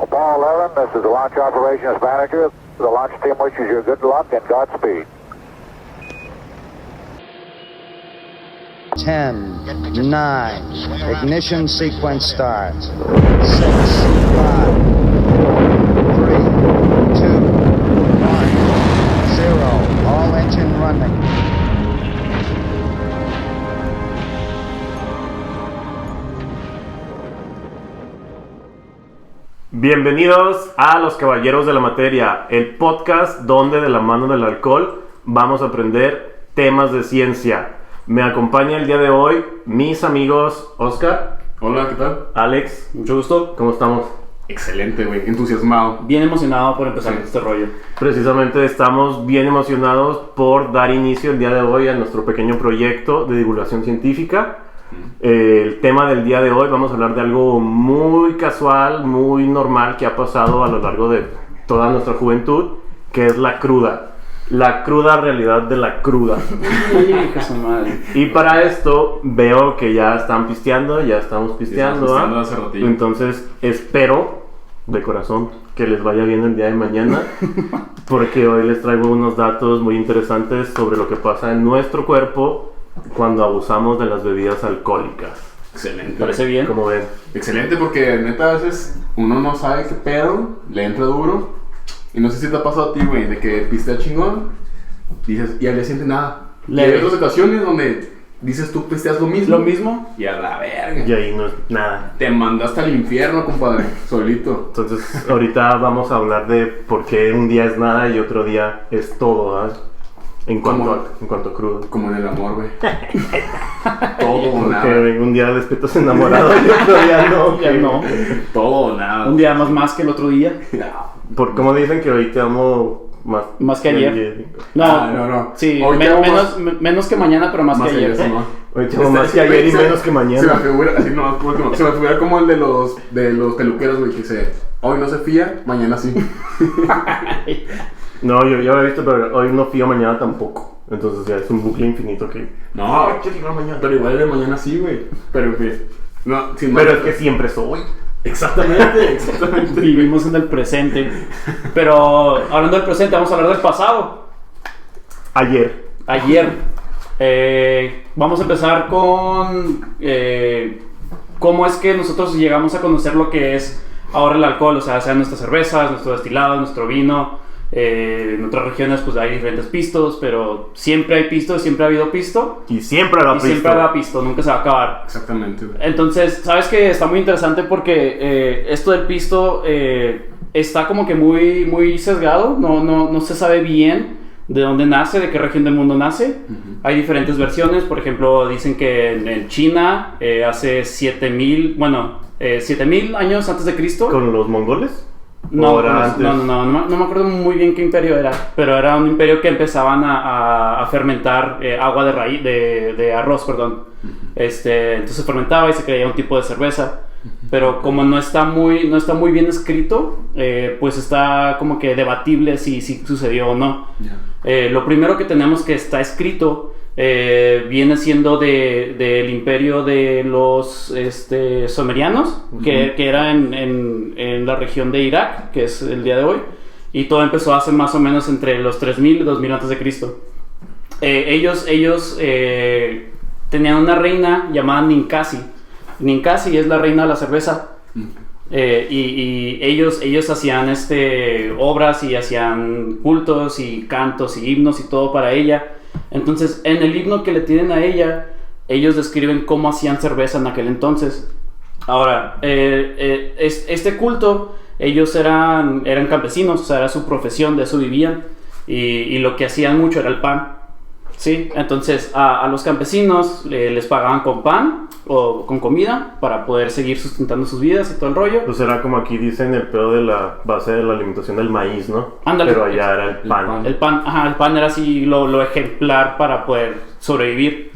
Apollo 11, this is the launch operations manager. The launch team wishes you good luck and Godspeed. 10, 9, ignition sequence starts. 6, 5, 4, 3, 2, 1, 0. All engine running. Bienvenidos a Los Caballeros de la Materia, el podcast donde de la mano del alcohol vamos a aprender temas de ciencia. Me acompaña el día de hoy mis amigos Oscar. Hola, ¿qué tal? Alex. Mucho gusto. ¿Cómo estamos? Excelente, güey, entusiasmado. Bien emocionado por empezar Sí. este rollo. Precisamente estamos bien emocionados por dar inicio el día de hoy a nuestro pequeño proyecto de divulgación científica. El tema del día de hoy, vamos a hablar de algo muy casual, muy normal que ha pasado a lo largo de toda nuestra juventud, que es la cruda. La cruda realidad de la cruda. Hija su madre. Y para esto veo que ya están pisteando, ya estamos pisteando, pisteando ¿ah? hace ratillo. Entonces espero de corazón que les vaya bien el día de mañana, porque hoy les traigo unos datos muy interesantes sobre lo que pasa en nuestro cuerpo cuando abusamos de las bebidas alcohólicas. Excelente. Parece bien. Como ven. Excelente porque neta a veces uno no sabe qué pedo, le entra duro. Y no sé si te ha pasado a ti, güey, de que pistea chingón, dices, y al día siguiente nada. Y hay otras ocasiones donde dices tú pisteas lo mismo. Lo mismo. Y a la verga. Y ahí no es nada. Te mandaste al infierno, compadre, solito. Entonces ahorita vamos a hablar de por qué un día es nada y otro día es todo, ¿ah? En cuanto a crudo. Como en el amor, güey. Todo o Porque nada. un día despiertas enamorado y otro día no. Ya no. Todo o nada. Un día más que el otro día. Por como dicen que hoy te amo Más que ayer. No, no. Sí, Hoy te amo menos que mañana, pero más que ayer. sí, ¿no? Hoy te amo más que ayer y menos que Se me mañana. figura, así no, por último, se me figura como el de los peluqueros, güey, que dice, hoy no se fía, mañana sí. No, yo ya lo he visto, pero hoy no fío, mañana tampoco. Entonces ya es un bucle infinito que... No, quiero ir mañana. pero igual de mañana sí, güey. Pero que, no, sin Pero más- es que siempre soy. Exactamente. Vivimos en el presente. Pero hablando del presente, vamos a hablar del pasado. Ayer. Ayer. Vamos a empezar con cómo es que nosotros llegamos a conocer lo que es ahora el alcohol, o sea, sean nuestras cervezas, nuestro destilado, nuestro vino. En otras regiones pues hay diferentes pistos, pero siempre hay pisto, siempre ha habido pisto. Y siempre habrá Y siempre habrá pisto, nunca se va a acabar. Exactamente, güey. Entonces, sabes que está muy interesante porque esto del pisto está como que muy sesgado, no se sabe bien de dónde nace, de qué región del mundo nace. Hay diferentes versiones, por ejemplo, dicen que en China hace 7000 años antes de Cristo. ¿Con los mongoles? No, ¿O era antes? no me acuerdo muy bien qué imperio era, pero era un imperio que empezaban a fermentar agua de raíz, de arroz, perdón. Entonces fermentaba y se creía un tipo de cerveza, pero como no está muy bien escrito, pues está como que debatible si sucedió o no. Lo primero que tenemos que está escrito viene siendo del imperio de los sumerianos, que era en la región de Irak, que es el día de hoy, y todo empezó hace más o menos entre los 3000 y 2000 antes de Cristo. Ellos tenían una reina llamada Ninkasi. Ninkasi es la reina de la cerveza. Y ellos hacían obras y hacían cultos y cantos y himnos y todo para ella. Entonces, en el himno que le tienen a ella, ellos describen cómo hacían cerveza en aquel entonces. Ahora, este culto, ellos eran campesinos, o sea, era su profesión, de eso vivían, y lo que hacían mucho era el pan. Sí, entonces a los campesinos les pagaban con pan o con comida para poder seguir sustentando sus vidas y todo el rollo. Pues era como aquí dicen el pedo de la base de la alimentación del maíz, ¿no? Ándale. Pero allá era el pan. El pan era así lo ejemplar para poder sobrevivir.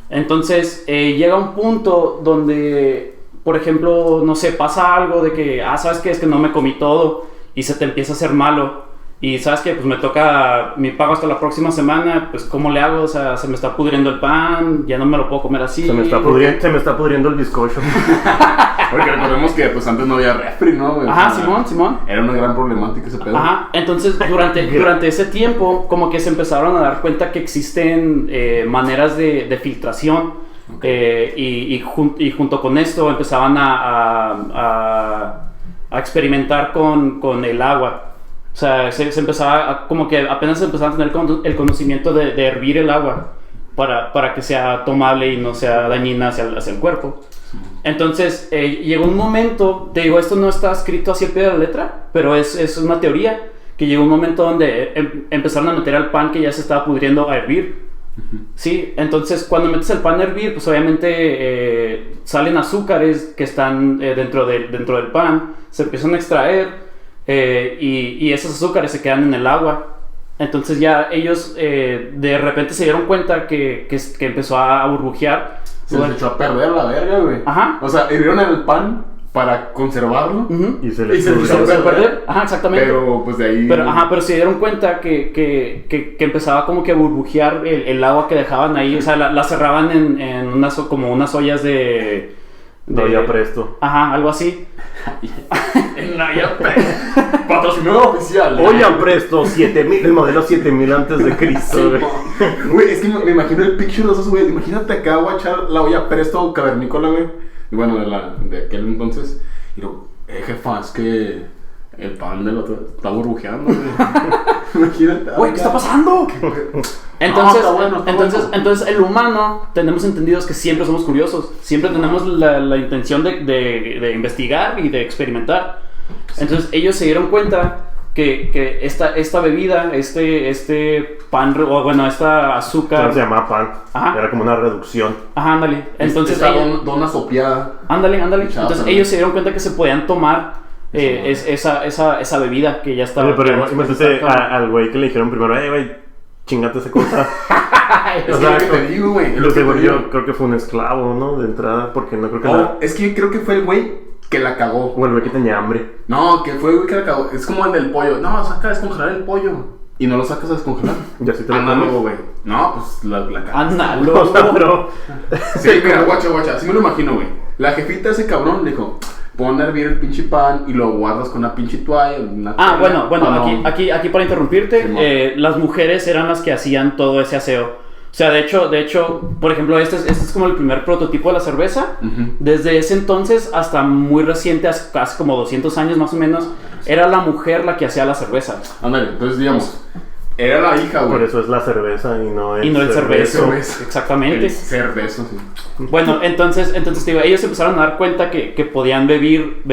Entonces llega un punto donde, por ejemplo, no sé, pasa algo de que, ¿sabes qué? Es que no me comí todo y se te empieza a hacer malo. y sabes que pues me toca mi pago hasta la próxima semana, pues ¿cómo le hago? O sea, se me está pudriendo el pan, ya no me lo puedo comer así. Se me está pudriendo el bizcocho. Porque recordemos que pues antes no había refri, ¿no, güey? Ajá, O sea, Simón. Era una gran problemática ese pedo. Ajá, entonces durante ese tiempo como que se empezaron a dar cuenta que existen maneras de filtración, y junto con esto empezaban a experimentar con el agua. O sea, se empezaba como que apenas se empezaba a tener el conocimiento de hervir el agua para que sea tomable y no sea dañina hacia el cuerpo. Entonces llegó un momento, te digo, esto no está escrito así al pie de la letra, pero es una teoría, que llegó un momento donde empezaron a meter al pan que ya se estaba pudriendo a hervir. Sí, entonces cuando metes el pan a hervir, pues obviamente salen azúcares que están dentro del pan, se empiezan a extraer, y esos azúcares se quedan en el agua. Entonces ya ellos de repente se dieron cuenta que empezó a burbujear. Se les echó a perder la verga, güey. Ajá. O sea, hirvieron el pan para conservarlo. Y se Y les se les echó a perder. Ajá, exactamente. Pero pues de ahí... Pero se dieron cuenta que empezaba como que a burbujear el agua que dejaban ahí. O sea, la cerraban en como unas ollas de olla Presto. Ajá, algo así. En la patrocinador oficial. Olla Presto 7000, el modelo 7000 antes de Cristo, güey. Güey, es que me imagino el picture de esos güeyes. Imagínate acá, voy a echar la olla Presto cavernícola, güey. Y bueno, de aquel entonces. Y digo, jefa, es que el pan del otro está burbujeando, güey. Imagínate. Güey, ¿qué está pasando? Entonces, entonces el humano tenemos entendidos que siempre somos curiosos, siempre tenemos la intención de investigar y de experimentar. Entonces ellos se dieron cuenta que esta bebida, este pan, o bueno, esta azúcar... No se llamaba pan. Ajá. Era como una reducción. Ajá, ándale. Entonces esta dona sopeada. Ándale. Echada, Entonces ellos se dieron cuenta que se podían tomar esa bebida que ya estaba... Oye, pero imagínate al güey que le dijeron primero, güey, chingate esa cosa. Es que lo que te digo, güey. Yo creo que fue un esclavo, ¿no? De entrada, porque no creo que es que creo que fue el güey que la cagó. O el güey que tenía hambre. No, que fue el güey que la cagó. Es como el del pollo. No, saca a descongelar el pollo. Y no lo sacas a descongelar. Ya sí te lo Análogo, comes. güey. No, pues la cagaste. Análogo. O sea, pero... Sí, mira, guacha. Así me lo imagino, güey. La jefita de ese cabrón le dijo: pon a hervir el pinche pan y lo guardas con una pinche toalla. Bueno, aquí para interrumpirte, Sí, las mujeres eran las que hacían todo ese aseo. O sea, de hecho, por ejemplo, este es como el primer prototipo de la cerveza. Uh-huh. Desde ese entonces hasta muy reciente, hace como 200 años más o menos, era la mujer la que hacía la cerveza. Ándale, entonces digamos, era la hija, güey. Por eso es la cerveza y no el cervezo. cerveza. Exactamente. El cervezo, sí. Bueno, entonces digo, ellos empezaron a dar cuenta que podían beber y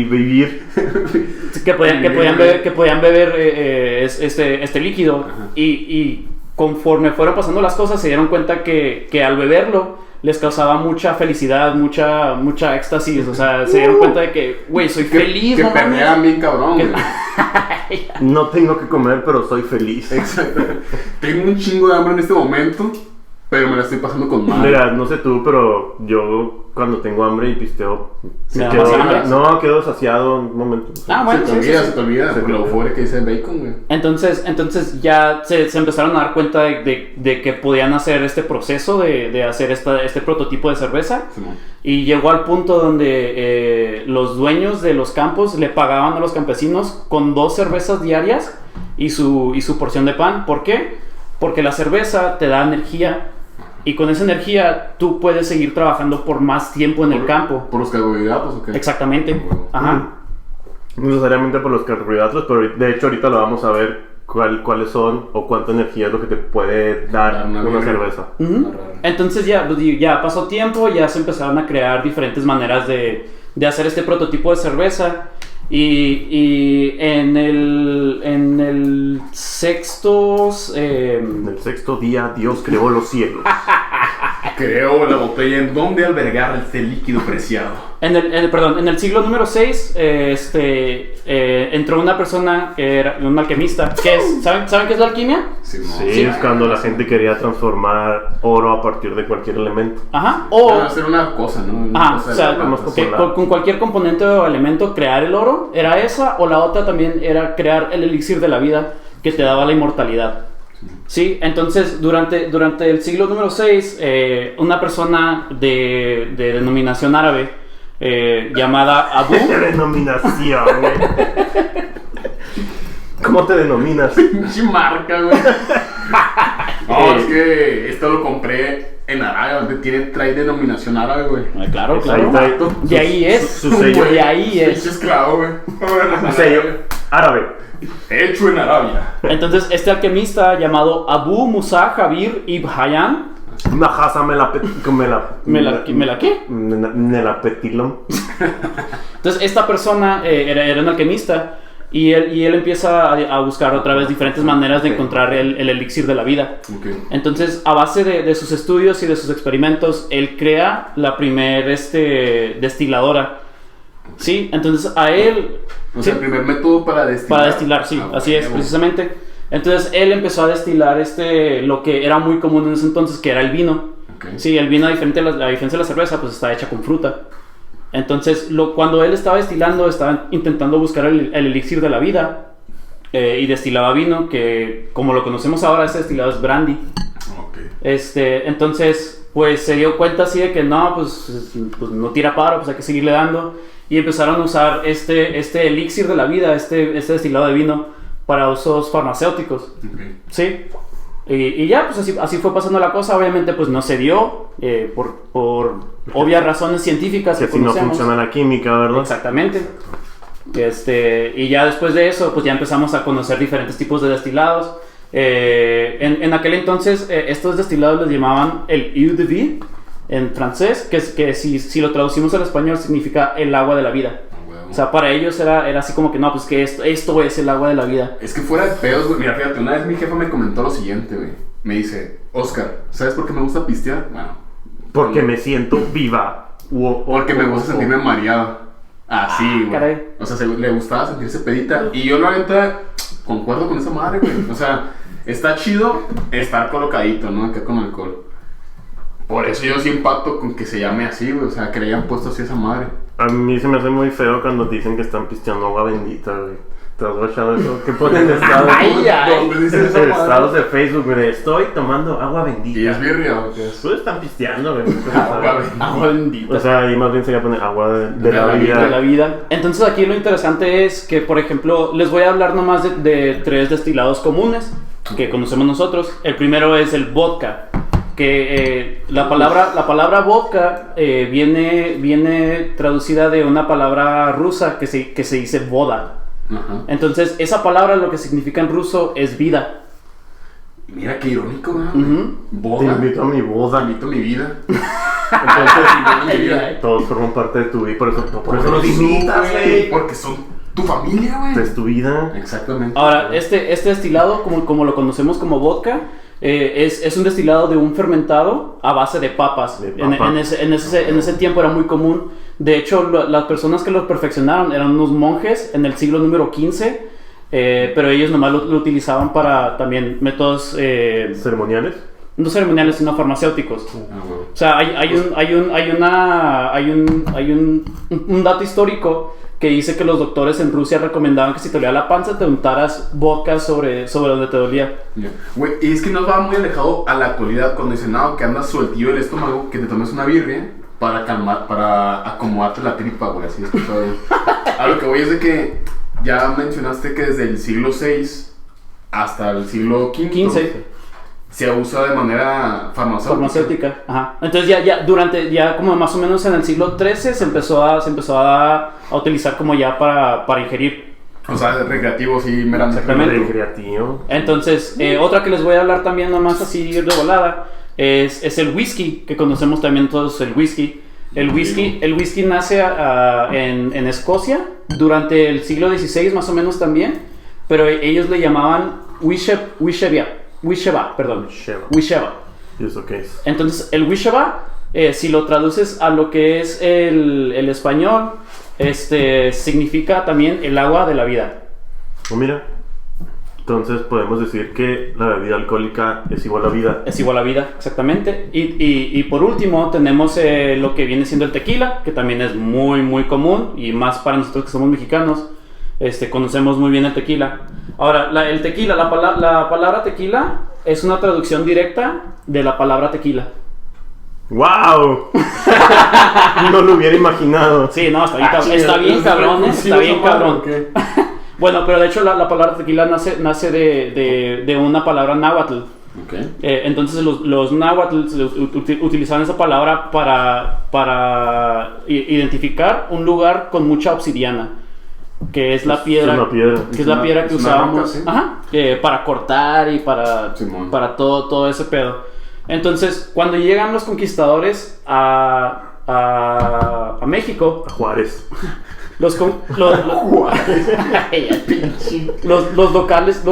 vivir. que podían beber este líquido. Y conforme fueron pasando las cosas se dieron cuenta que al beberlo les causaba mucha felicidad, mucha éxtasis. O sea, se dieron cuenta de que, güey, soy feliz. Que no mames. perrean bien cabrón, güey. No tengo que comer, pero soy feliz. Exacto. Tengo un chingo de hambre en este momento, pero me la estoy pasando con madre. Mira, no sé tú, pero yo cuando tengo hambre y pisteo, ¿Se da más hambre? quedo saciado un momento. Bueno, se te sí. olvida, la euforia que dice bacon, güey. Entonces ya se empezaron a dar cuenta de que podían hacer este proceso de hacer este prototipo de cerveza. Sí, man. Y llegó al punto donde los dueños de los campos le pagaban a los campesinos con 2 cervezas diarias y su porción de pan. ¿Por qué? Porque la cerveza te da energía y con esa energía tú puedes seguir trabajando por más tiempo en el campo. ¿Por los carbohidratos o qué? Exactamente. Ajá. No necesariamente por los carbohidratos, pero de hecho ahorita lo vamos a ver cuáles son o cuánta energía es lo que te puede dar una cerveza. Uh-huh. Entonces ya pasó tiempo, ya se empezaron a crear diferentes maneras de hacer este prototipo de cerveza. Y en el sexto... En el 6º día Dios creó los cielos. Creó la botella en donde albergar este líquido preciado. En el siglo número 6, entró una persona que era un alquimista. ¿Saben qué es la alquimia? Sí, Sí, es cuando la gente quería transformar oro a partir de cualquier elemento. Ajá. Para hacer una cosa, ¿no? Una cosa O sea, de plantas. con cualquier componente o elemento crear el oro, era esa, o la otra también era crear el elixir de la vida que te daba la inmortalidad. Sí, entonces durante el siglo número 6, una persona de denominación árabe llamada Abu. ¿Qué denominación, güey? ¿Cómo te denominas? Pinche marca, güey. No, es que esto lo compré en Arabia, donde trae denominación árabe, güey. Claro, Ahí claro. está. De ahí es. Su sello. De ahí es. Pinche esclavo, güey. Un sello árabe. Hecho en Arabia. Entonces, este alquimista llamado Abu Musa Jabir ibn Hayyan. Una jasa me la ¿Qué? Me la petilón. Entonces, esta persona era un alquimista y él empieza a buscar otra vez diferentes maneras de encontrar el elixir de la vida. Okay. Entonces, a base de sus estudios y de sus experimentos, él crea la primer destiladora. Sí, entonces a él... O sea, sí, el primer método para destilar. para destilar, sí, así es, precisamente. Entonces, él empezó a destilar lo que era muy común en ese entonces, que era el vino. Okay. Sí, el vino, a diferencia de la cerveza, pues está hecha con fruta. Entonces, cuando él estaba destilando, estaba intentando buscar el elixir de la vida y destilaba vino, que como lo conocemos ahora, ese destilado es brandy. Okay. Entonces, pues se dio cuenta así de que no, pues no tira paro, pues hay que seguirle dando. Y empezaron a usar este elixir de la vida, este destilado de vino, para usos farmacéuticos. Okay. Sí. Y ya, pues así fue pasando la cosa. Obviamente, pues no se dio por obvias razones científicas Que que si no conocemos. funciona la química, ¿verdad? Exactamente. Y ya después de eso, pues ya empezamos a conocer diferentes tipos de destilados. En aquel entonces, estos destilados les llamaban el eau de vie en francés, que si lo traducimos al español significa el agua de la vida. O sea, para ellos era así como que no, pues que esto es el agua de la vida. Es que fuera de pedos, güey. Mira, fíjate, una vez mi jefa me comentó lo siguiente, güey. Me dice, Oscar, ¿sabes por qué me gusta pistear? Bueno, Porque me siento viva. porque me gusta sentirme mareado. Así, güey. caray. O sea, le gustaba sentirse pedita. Y yo, la neta, concuerdo con esa madre, güey. O sea, está chido estar colocadito, ¿no? Acá con alcohol. Por eso yo sí impacto con que se llame así, güey. O sea, que le hayan puesto así a esa madre. A mí se me hace muy feo cuando dicen que están pisteando agua bendita, güey. ¿Te has guachado eso? ¿Qué ponen estados? ¿Dónde dice esa madre? Estados de Facebook, güey. Estoy tomando agua bendita. ¿Y es birria o qué es? Pues están pisteando, güey. Agua bendita. O sea, ahí más bien sería poner agua de la vida. De la vida. Entonces aquí lo interesante es que, por ejemplo, les voy a hablar nomás de 3 destilados comunes que conocemos nosotros. El primero es el vodka, que la palabra vodka viene traducida de una palabra rusa que se dice voda. Ajá. Entonces esa palabra lo que significa en ruso es vida. Mira qué irónico, ¿no? Ujú. Te Boda. invito a mi Te boda. invito a mi vida. Entonces, todos forman parte de tu vida. Por eso los invitas, güey. Porque son tu familia, güey. Es tu vida. Exactamente. Ahora, este destilado, como lo conocemos como vodka, es un destilado de un fermentado a base de papas. De papa. En ese tiempo era muy común. De hecho, las personas que lo perfeccionaron eran unos monjes en el siglo número 15, pero ellos nomás lo utilizaban para también métodos ¿Ceremoniales? no ceremoniales, sino farmacéuticos. Ah, güey. O sea, hay un dato histórico que dice que los doctores en Rusia recomendaban que si te dolía la panza te untaras vodka sobre donde te dolía. Ya. Güey, y es que nos va muy alejado a la actualidad cuando dicen, no, que andas sueltillo del estómago, que te tomes una birria para calmar, para acomodarte la tripa, güey, así escuchado. A lo que voy es de que ya mencionaste que desde el siglo VI hasta el siglo V 15. se usa de manera farmacéutica. Ajá. Entonces ya como más o menos en el siglo XIII se empezó a utilizar como ya para ingerir. O sea, recreativo, sí, meramente. Exactamente. Recreativo. Entonces, otra que les voy a hablar también nomás así de volada es el whisky, que conocemos también todos el whisky. El whisky nace en Escocia durante el siglo XVI más o menos también, pero ellos le llamaban Wisheva. ¿Y eso qué es? Entonces, el Wishawa, si lo traduces a lo que es el español, significa también el agua de la vida. Oh, mira. Entonces podemos decir que la bebida alcohólica es igual a vida. Es igual a vida, exactamente. Y por último tenemos lo que viene siendo el tequila, que también es muy, muy común, y más para nosotros que somos mexicanos, conocemos muy bien el tequila. Ahora, el tequila, la palabra tequila es una traducción directa de la palabra tequila. ¡Wow! No lo hubiera imaginado. Sí, no, está bien cabrón, está bien cabrón. Bueno, pero de hecho la palabra tequila nace de una palabra náhuatl. Okay. Entonces los náhuatl utilizaban esa palabra para identificar un lugar con mucha obsidiana, que es la piedra, que es la piedra que usábamos, roca, ¿sí? Para cortar y para todo ese pedo. Entonces, cuando llegan los conquistadores a México, A Juárez. los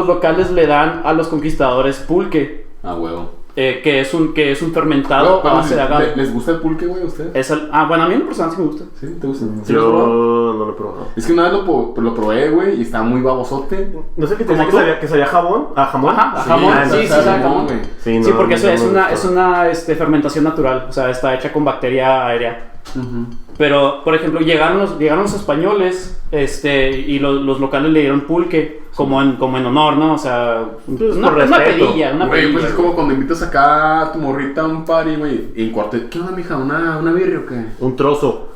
locales le dan a los conquistadores pulque. Ah, huevo. Que es un fermentado a base de agave. ¿Les gusta el pulque, güey, a ustedes? Bueno, a mí en personal sí me gusta. ¿Sí? ¿Te gusta? ¿Sí Yo lo no lo he probado. Es que una vez lo probé, güey, y estaba muy babosote. No sé qué tenía, que sabía jabón. ¿A jamón? Ajá, jamón. Sí, sabe jamón. güey. Sí, Sí, porque eso no es me una gustó. fermentación natural. O sea, está hecha con bacteria aérea. Uh-huh. Pero, por ejemplo, llegaron los españoles, y los locales le dieron pulque como en honor, ¿no? O sea, una pedilla, Güey, pues es como cuando invitas acá a tu morrita a un party, güey, y en cuarto, ¿qué onda, mija? ¿Una birria o qué? Un trozo.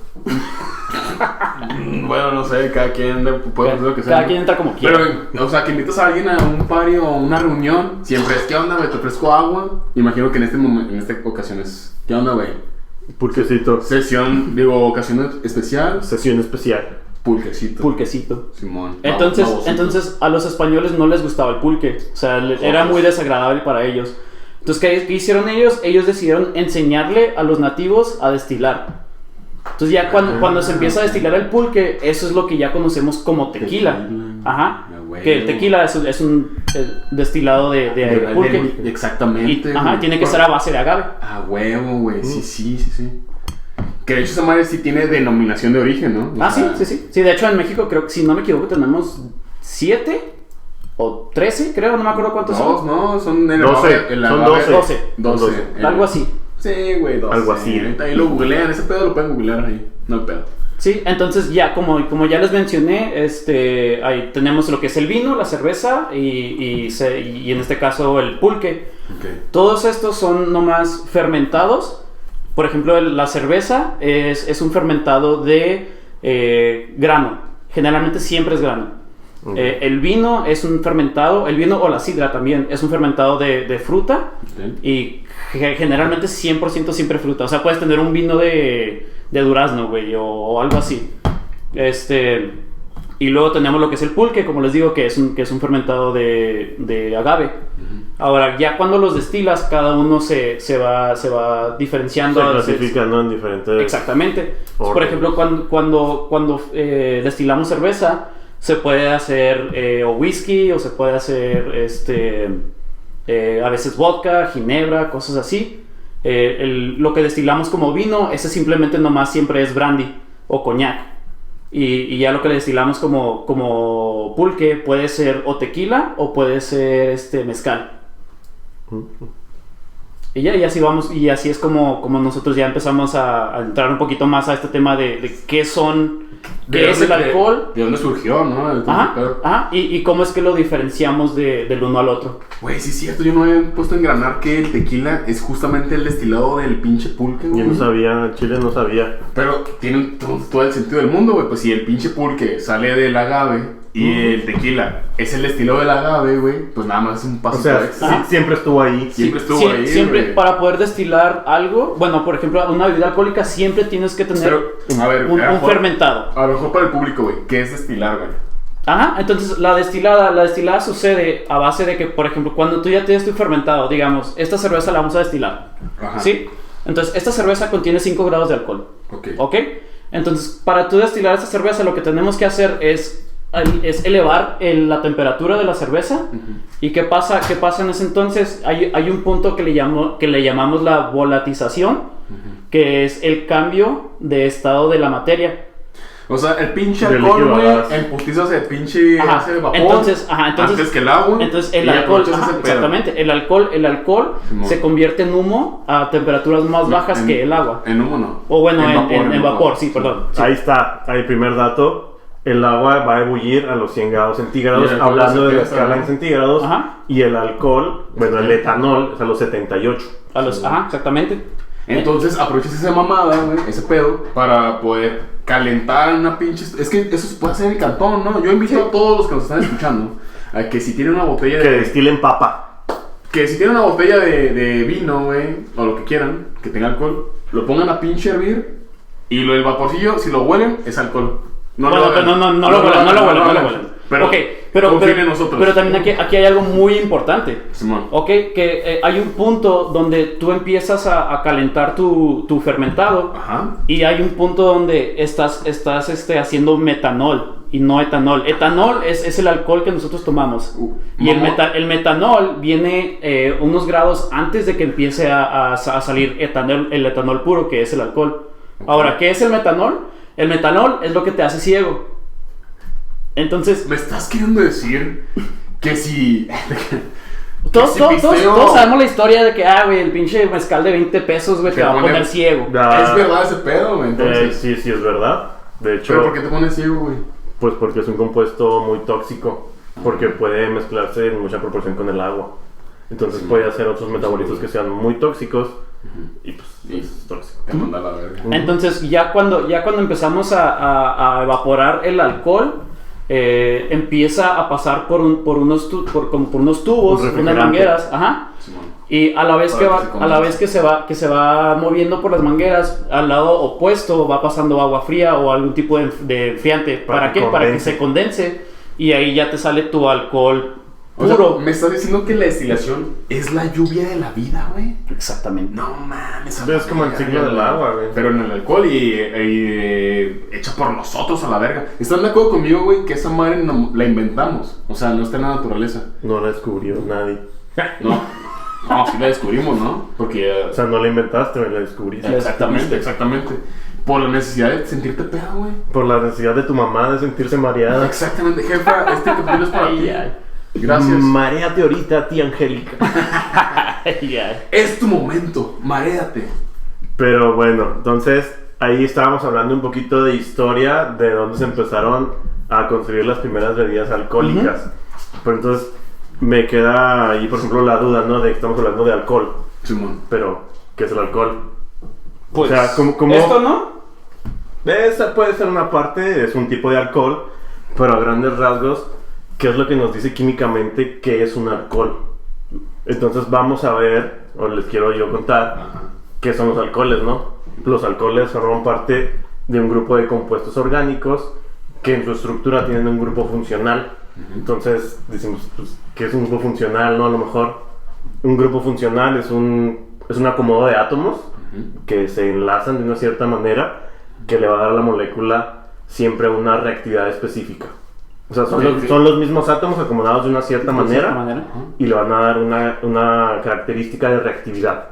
Bueno, no sé, cada quien puede hacer lo que sea. Cada quien entra como quiera. Pero, o sea, que invitas a alguien a un party o una reunión, siempre es, ¿qué onda, güey? Te ofrezco agua. Imagino que en esta ocasión es, ¿qué onda, güey? Pulquecito. Ocasión especial. Sesión especial. Pulquecito. Simón. Entonces a los españoles no les gustaba el pulque. O sea, era muy desagradable para ellos. Entonces, ¿qué hicieron ellos? Ellos decidieron enseñarle a los nativos a destilar. Entonces ya cuando se empieza a destilar el pulque, eso es lo que ya conocemos como tequila. Ajá. Que el tequila es un destilado de pulque. Exactamente. Tiene que ser a base de agave. Ah, huevo, güey. Sí. Que de hecho esa madre sí tiene denominación de origen, ¿no? Sí. Sí, de hecho en México creo que, si no me equivoco, tenemos 7 o 13, creo, no me acuerdo cuántos son. No, son 12. Algo así. Sí, güey, 12. Algo así. Ahí lo googlean, ese pedo lo pueden googlear ahí. No hay pedo. Sí, entonces ya, como ya les mencioné, ahí tenemos lo que es el vino, la cerveza y en este caso el pulque. Okay. Todos estos son nomás fermentados. Por ejemplo, la cerveza es un fermentado de grano. Generalmente siempre es grano. Okay. El vino es un fermentado, el vino o la sidra también es un fermentado de fruta. Okay. Y generalmente 100% siempre fruta. O sea, puedes tener un vino de durazno, güey, o algo así. Y luego tenemos lo que es el pulque, como les digo, que es un fermentado de agave. Uh-huh. Ahora, ya cuando los destilas, cada uno se va diferenciando. Se clasifican, ¿no? En diferentes... Exactamente. Entonces, por ejemplo, cuando destilamos cerveza, se puede hacer o whisky, o se puede hacer a veces vodka, ginebra, cosas así. Lo que destilamos como vino, ese simplemente nomás siempre es brandy o coñac. Y ya lo que le destilamos como pulque puede ser o tequila o puede ser mezcal. Y así vamos, y así es como nosotros ya empezamos a entrar un poquito más a este tema de qué es el alcohol. De dónde surgió, ¿no? Y cómo es que lo diferenciamos del uno al otro. Güey, sí es cierto, yo no he puesto a engranar que el tequila es justamente el destilado del pinche pulque, güey. Yo no sabía, en Chile no sabía. Pero tiene todo el sentido del mundo, güey. Pues si el pinche pulque sale del agave y el tequila es el destilado del agave, güey, pues nada más es un paso. O sea, siempre estuvo ahí. Siempre para poder destilar algo, bueno, por ejemplo, una bebida alcohólica, siempre tienes que tener un fermentado. A lo mejor para el público, güey, ¿qué es destilar, güey? Entonces la destilada sucede a base de que, por ejemplo, cuando tú ya tienes tu fermentado, digamos, esta cerveza la vamos a destilar. Ajá. ¿Sí? Entonces, esta cerveza contiene 5 grados de alcohol. ¿Ok? Entonces, para tú destilar esta cerveza, lo que tenemos que hacer es es elevar la temperatura de la cerveza. ¿Y qué pasa en ese entonces? Hay un punto que le llamamos la volatización, que es el cambio de estado de la materia. O sea, el pinche Del alcohol, líquido a güey, gas. en putiza se pinche hace vapor. Entonces, antes que el agua. Entonces el y alcohol, aprovechas ese pedo. exactamente, el alcohol Simón. se convierte en humo a temperaturas más bajas que el agua. En humo no. O bueno, en vapor, sí, perdón. Sí. Ahí está, ahí primer dato. El agua va a ebullir a los 100 grados centígrados, Y el alcohol hablando de la se escala empieza, en centígrados. Ajá. Y el alcohol, bueno, el etanol es a los 78. Exactamente. Entonces aprovechas esa mamada, güey, ese pedo, para poder calentar una pinche... Es que eso se puede hacer en el cantón, ¿no? Yo invito a todos los que nos están escuchando a que si tienen una botella Que de... destilen papa. Que si tienen una botella de vino, güey, o lo que quieran, que tenga alcohol, lo pongan a pinche hervir y el vaporcillo, si lo huelen, es alcohol. No lo huelen. Pero, confíen en nosotros. Pero también aquí hay algo muy importante. Simón. Ok, que hay un punto donde tú empiezas a calentar tu fermentado. Ajá. Y hay un punto donde estás haciendo metanol y no etanol. Etanol es el alcohol que nosotros tomamos. Y el metanol viene unos grados antes de que empiece a salir el etanol puro, que es el alcohol. Ahora, ¿qué es el metanol? El metanol es lo que te hace ciego. Entonces, ¿Me estás queriendo decir que si... todos sabemos la historia de que, güey, el pinche mezcal de 20 pesos, güey, te va a poner ciego. Es verdad ese pedo, güey, entonces... Sí, es verdad. De hecho, ¿Pero por qué te pones ciego, güey? pues porque es un compuesto muy tóxico. Porque puede mezclarse en mucha proporción con el agua. Entonces puede hacer otros metabolitos que sean muy tóxicos. Y pues es tóxico. Te manda a la verga. Entonces, ya cuando empezamos a evaporar el alcohol, empieza a pasar por unos tubos, unas refrigerante. mangueras, Simón. y a la vez Para que se que se va moviendo por las mangueras, al lado opuesto va pasando agua fría o algún tipo de enfriante. ¿Para qué? Para que se condense y ahí ya te sale tu alcohol O sea, puro. me estás diciendo que la destilación es la lluvia de la vida, güey. Exactamente. No mames. Es como el ciclo del agua, güey. Pero en el alcohol y hecha por nosotros a la verga. ¿Están de acuerdo conmigo, güey, que esa madre no, la inventamos? O sea, no está en la naturaleza. No la descubrió nadie. No, sí la descubrimos, ¿no? Porque... O sea, no la inventaste, la descubriste. Exactamente. Por la necesidad de sentirte pedo, güey. Por la necesidad de tu mamá de sentirse mareada. Exactamente, jefa, este capítulo es para ti. Gracias. Maréate ahorita, tía Angélica. Es tu momento, maréate. Pero bueno, entonces ahí estábamos hablando un poquito de historia, de dónde se empezaron a construir las primeras bebidas alcohólicas. Pero entonces me queda ahí, por ejemplo, la duda, ¿no? De que estamos hablando de alcohol. Simón. Pero, ¿qué es el alcohol? Pues, o sea, ¿cómo? ¿esto no? Esa puede ser una parte, es un tipo de alcohol, pero a grandes rasgos, ¿qué es lo que nos dice químicamente qué es un alcohol? Entonces vamos a ver, o les quiero yo contar, qué son los alcoholes, ¿no? Los alcoholes forman parte de un grupo de compuestos orgánicos que en su estructura tienen un grupo funcional. Entonces decimos, pues, ¿qué es un grupo funcional? ¿No? A lo mejor un grupo funcional es un acomodo de átomos que se enlazan de una cierta manera que le va a dar a la molécula siempre una reactividad específica. O sea, son los mismos átomos acomodados de una cierta manera y le van a dar una característica de reactividad.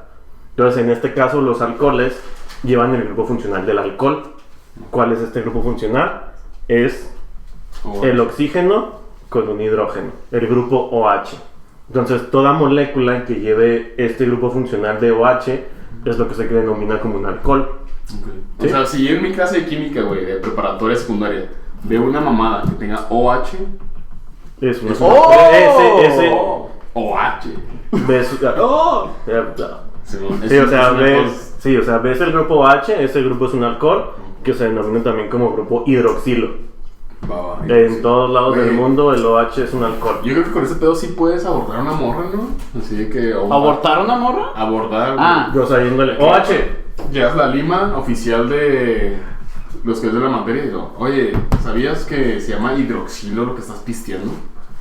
Entonces, en este caso, los alcoholes llevan el grupo funcional del alcohol. ¿Cuál es este grupo funcional? Es el oxígeno con un hidrógeno, el grupo OH. Entonces, toda molécula que lleve este grupo funcional de OH es lo que se denomina como un alcohol. ¿Sí? O sea, si yo en mi clase de química, güey, de preparatoria secundaria, veo una mamada que tenga OH. Es una ese OH. ¿Ves? Sí, o sea, ves el grupo OH, ese grupo es un alcohol que se denomina también como grupo hidroxilo. En todos lados del mundo el OH es un alcohol. Yo creo que con ese pedo sí puedes abordar una morra, ¿no? Así de que... ¿Abortar una morra? Abordar. O sea, yéndole, OH. Llegas a la lima oficial de los que es de la materia y digo, oye, ¿sabías que se llama hidroxilo lo que estás pisteando?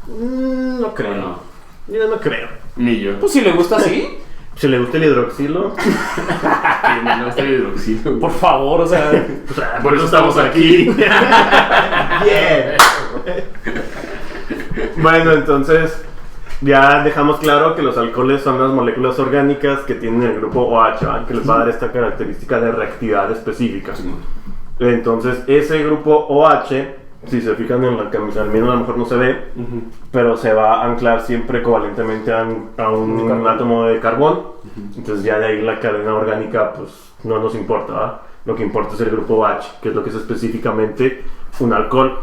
No creo. Bueno, Yo no creo. ni yo. Pues si le gusta así, Si le gusta el hidroxilo, Que no me gusta el hidroxilo. por favor, o sea. Por eso estamos aquí. Yeah. Bueno, entonces ya dejamos claro que los alcoholes son las moléculas orgánicas que tienen el grupo OH, ¿verdad? Que les va a dar esta característica de reactividad específica. Entonces, ese grupo OH, si se fijan en la camisa, al menos a lo mejor no se ve, pero se va a anclar siempre covalentemente a un átomo de carbón. Entonces ya de ahí la cadena orgánica pues no nos importa, ¿verdad? Lo que importa es el grupo OH, que es lo que es específicamente un alcohol.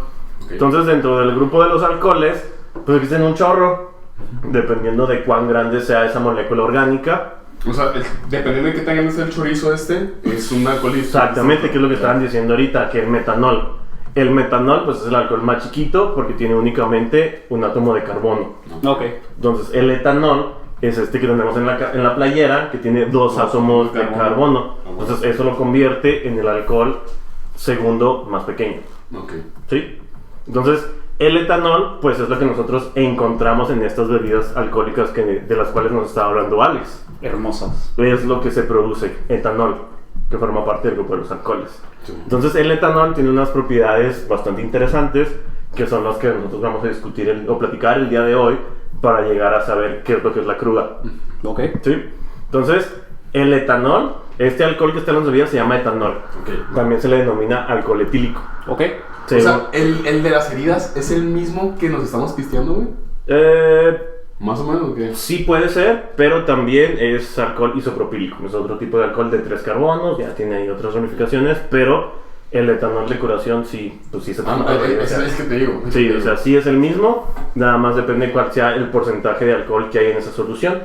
Entonces dentro del grupo de los alcoholes pues existen un chorro, dependiendo de cuán grande sea esa molécula orgánica. O sea, dependiendo de qué tan grande sea el chorizo es un alcohol. Exactamente, que es lo que estaban diciendo ahorita, que el metanol. El metanol pues es el alcohol más chiquito porque tiene únicamente un átomo de carbono. Ok. Entonces el etanol es este que tenemos en la playera, que tiene dos átomos de carbono. Entonces eso lo convierte en el alcohol segundo más pequeño. ¿Sí? Entonces el etanol pues es lo que nosotros encontramos en estas bebidas alcohólicas de las cuales nos estaba hablando Alex. Hermosas. Es lo que se produce, etanol, que forma parte del grupo de los alcoholes. Entonces el etanol tiene unas propiedades bastante interesantes, que son las que nosotros vamos a discutir o platicar el día de hoy, para llegar a saber qué es lo que es la cruda. Ok. ¿Sí? Entonces, el etanol, este alcohol que está en las bebidas se llama etanol. También se le denomina alcohol etílico. Ok. Sí, o sea, el de las heridas es el mismo que nos estamos pisteando, güey. Más o menos, ¿o qué? Sí puede ser, pero también es alcohol isopropílico. Es otro tipo de alcohol de 3 carbonos, ya tiene ahí otras ramificaciones, pero el etanol de curación sí, pues sí se toma. Es que te digo. Sí, o sea, sí es el mismo, nada más depende cuál sea el porcentaje de alcohol que hay en esa solución.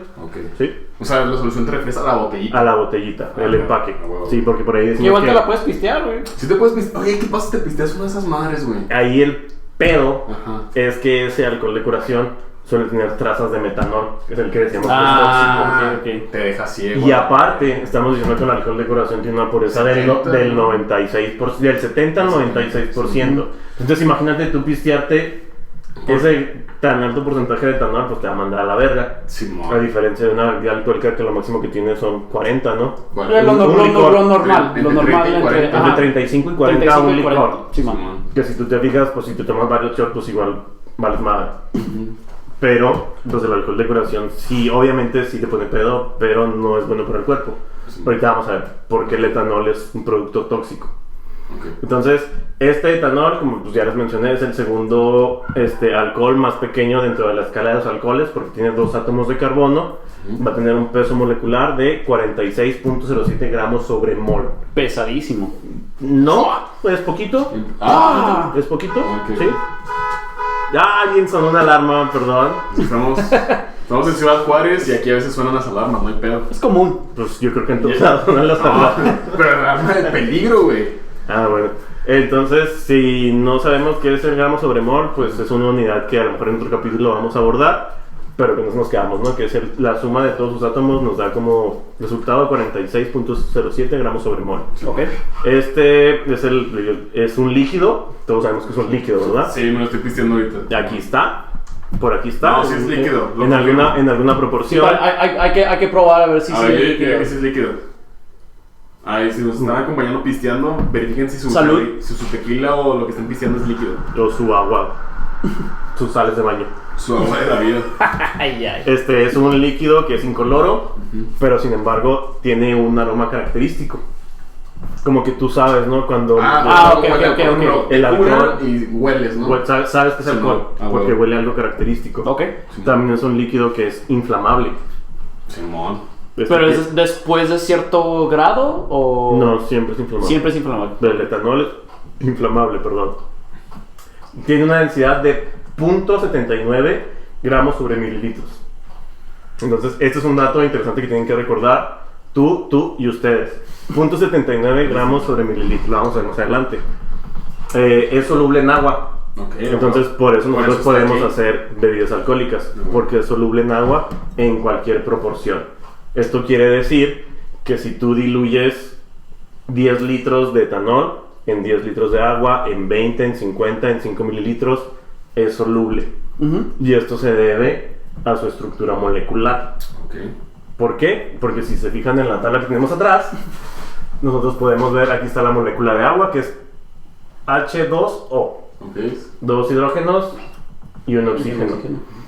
¿Sí? O sea, la solución te refieres a la botellita. A la botellita, el empaque. Sí, porque por ahí decimos Igual te que la puedes pistear, güey. Sí te puedes pistear. Oye, ¿qué pasa si te pisteas una de esas madres, güey? ahí el pedo Ajá. es que ese alcohol de curación suele tener trazas de metanol, que es el que decíamos Ah, que es tóxico. ok. Te deja ciego. Y aparte, estamos diciendo que el alcohol de curación tiene una pureza del 96%, del 70 al 96%. Entonces imagínate tú pistearte ese tan alto porcentaje de etanol, pues te va a mandar a la verga. A diferencia de una bebida alcohólica que lo máximo que tiene son 40, ¿no? Lo normal. Entre Lo normal 30 y 40. entre Entre 35 y 40 un licor. Sí, man. Que si tú te fijas, pues si te tomas varios shots, pues igual vales madre. Pero, pues el alcohol de curación sí, obviamente sí te pone pedo, pero no es bueno para el cuerpo. Ahorita vamos a ver por qué el etanol es un producto tóxico. Entonces, este etanol, como pues ya les mencioné, es el segundo alcohol más pequeño dentro de la escala de los alcoholes, porque tiene 2 átomos de carbono. Va a tener un peso molecular de 46.07 gramos sobre mol. Pesadísimo. No, es poquito. Es poquito, sí. Bien, sonó una alarma, perdón. Estamos en Ciudad Juárez y aquí a veces suenan las alarmas, no hay pedo. Es común. Pues yo creo que en todos lados suenan las alarmas. Pero alarma de peligro, güey. Bueno. Entonces, si no sabemos qué es el gramo sobre mol, pues es una unidad que a lo mejor en otro capítulo vamos a abordar, pero que nos quedamos, ¿no? Que es la suma de todos sus átomos nos da como resultado 46.07 gramos sobre mol. Ok. Es un líquido, todos sabemos que es un líquido, ¿verdad? Sí, me lo estoy pisteando ahorita. Aquí está, por aquí está. No, sí es líquido. En alguna proporción. Hay que probar a ver si A sí ver, es yo líquido. diría que sí es líquido. Si nos están acompañando pisteando, verifiquen si su tequila o lo que estén pisteando es líquido. O su agua, sus sales de baño. Su agua de la vida. Este es un líquido que es incoloro, pero sin embargo tiene un aroma característico. Como que tú sabes, ¿no? Cuando ok. el alcohol y hueles, ¿no? sabes que es alcohol, porque huele algo característico. Ok. También es un líquido que es inflamable. Simón. ¿Pero es después de cierto grado o...? No, siempre es inflamable. Siempre es inflamable. El etanol es inflamable, perdón. Tiene una densidad de 0.79 gramos sobre mililitros. Entonces, este es un dato interesante que tienen que recordar tú y ustedes. 0.79 gramos sobre mililitros. Lo vamos a ver más adelante. Es soluble en agua. Entonces, por eso nosotros podemos hacer bebidas alcohólicas, porque es soluble en agua en cualquier proporción. Esto quiere decir que si tú diluyes 10 litros de etanol en 10 litros de agua, en 20, en 50, en 5 mililitros, es soluble. Y esto se debe a su estructura molecular. ¿Por qué? Porque si se fijan en la tabla que tenemos atrás, nosotros podemos ver, aquí está la molécula de agua, que es H2O. 2 hidrógenos y un oxígeno.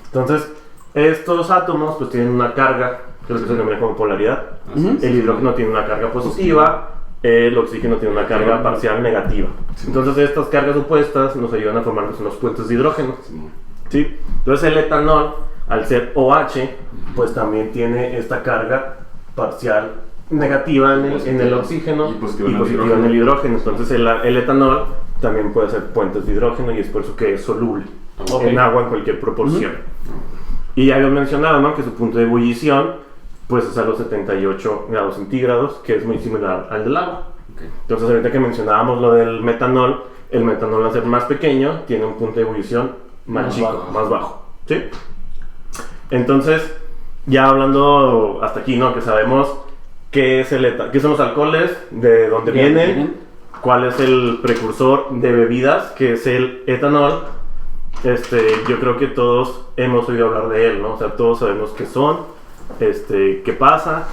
Entonces, estos átomos pues tienen una carga, que es lo que se denomina como polaridad. El hidrógeno tiene una carga positiva, el oxígeno tiene una carga parcial negativa. Entonces, estas cargas opuestas nos ayudan a formar los puentes de hidrógeno. ¿Sí? Entonces, el etanol, al ser OH, pues también tiene esta carga parcial negativa en el oxígeno y positiva en el hidrógeno. Entonces, el etanol también puede ser puentes de hidrógeno y es por eso que es soluble en agua en cualquier proporción. Y ya había mencionado, ¿no?, que su punto de ebullición pues es a los 78 grados centígrados, que es muy similar al del agua. Entonces, ahorita que mencionábamos lo del metanol, el metanol, al ser más pequeño, tiene un punto de ebullición más chico, más bajo. ¿Sí? Entonces, ya hablando hasta aquí, ¿no?, que sabemos qué son los alcoholes, de dónde vienen, cuál es el precursor de bebidas, que es el etanol. Yo creo que todos hemos oído hablar de él, ¿no? O sea, todos sabemos qué son, qué pasa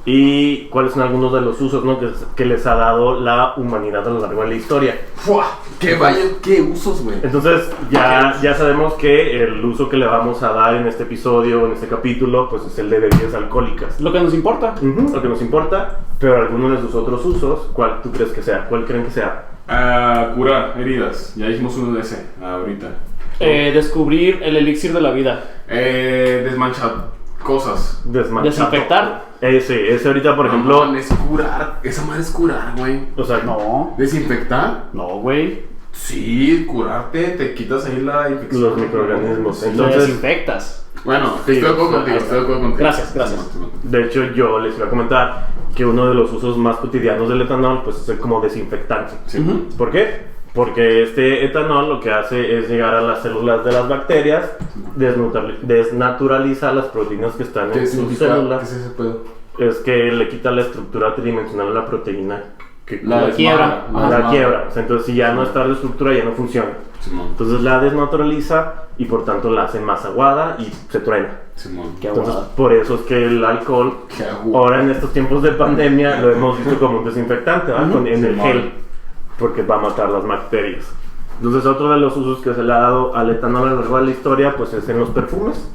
y cuáles son algunos de los usos, ¿no?, que les ha dado la humanidad a lo largo de la historia. ¡Fua! ¡Qué usos, güey! Entonces, ya sabemos que el uso que le vamos a dar en este episodio, en este capítulo, pues es el de bebidas alcohólicas. Lo que nos importa. Lo que nos importa, pero algunos de sus otros usos, ¿cuál tú crees que sea? ¿Cuál creen que sea? Curar heridas. Ya hicimos uno de ese ahorita. Descubrir el elixir de la vida. Desmanchar cosas. Desinfectar. Ese ahorita, por ejemplo. Man, es curar. Esa madre es curar, güey. O sea, No. ¿Desinfectar? No, güey. Sí, curarte, te quitas ahí la infección. Los microorganismos. Lo Entonces, desinfectas. Bueno, Sí, estoy de acuerdo contigo, Gracias. de hecho, yo les iba a comentar que uno de los usos más cotidianos del etanol pues es como desinfectante. Sí. ¿Por qué? Porque este etanol lo que hace es llegar a las células de las bacterias, desnaturaliza las proteínas que están ¿Qué en sus significa? células. ¿Qué es ese pedo? Es que le quita la estructura tridimensional a la proteína. Que La quiebra. la quiebra. O sea, entonces, si ya no está la estructura, ya no funciona. Simón. Entonces la desnaturaliza y por tanto la hace más aguada y se truena. Simón. Qué Entonces, aguada. por eso es que el alcohol, Qué aguada. ahora en estos tiempos de pandemia, lo hemos visto como un desinfectante, ¿verdad? En el Simón. gel, porque va a matar las bacterias. Entonces, otro de los usos que se le ha dado al etanol a lo largo de la historia, pues es en los perfumes.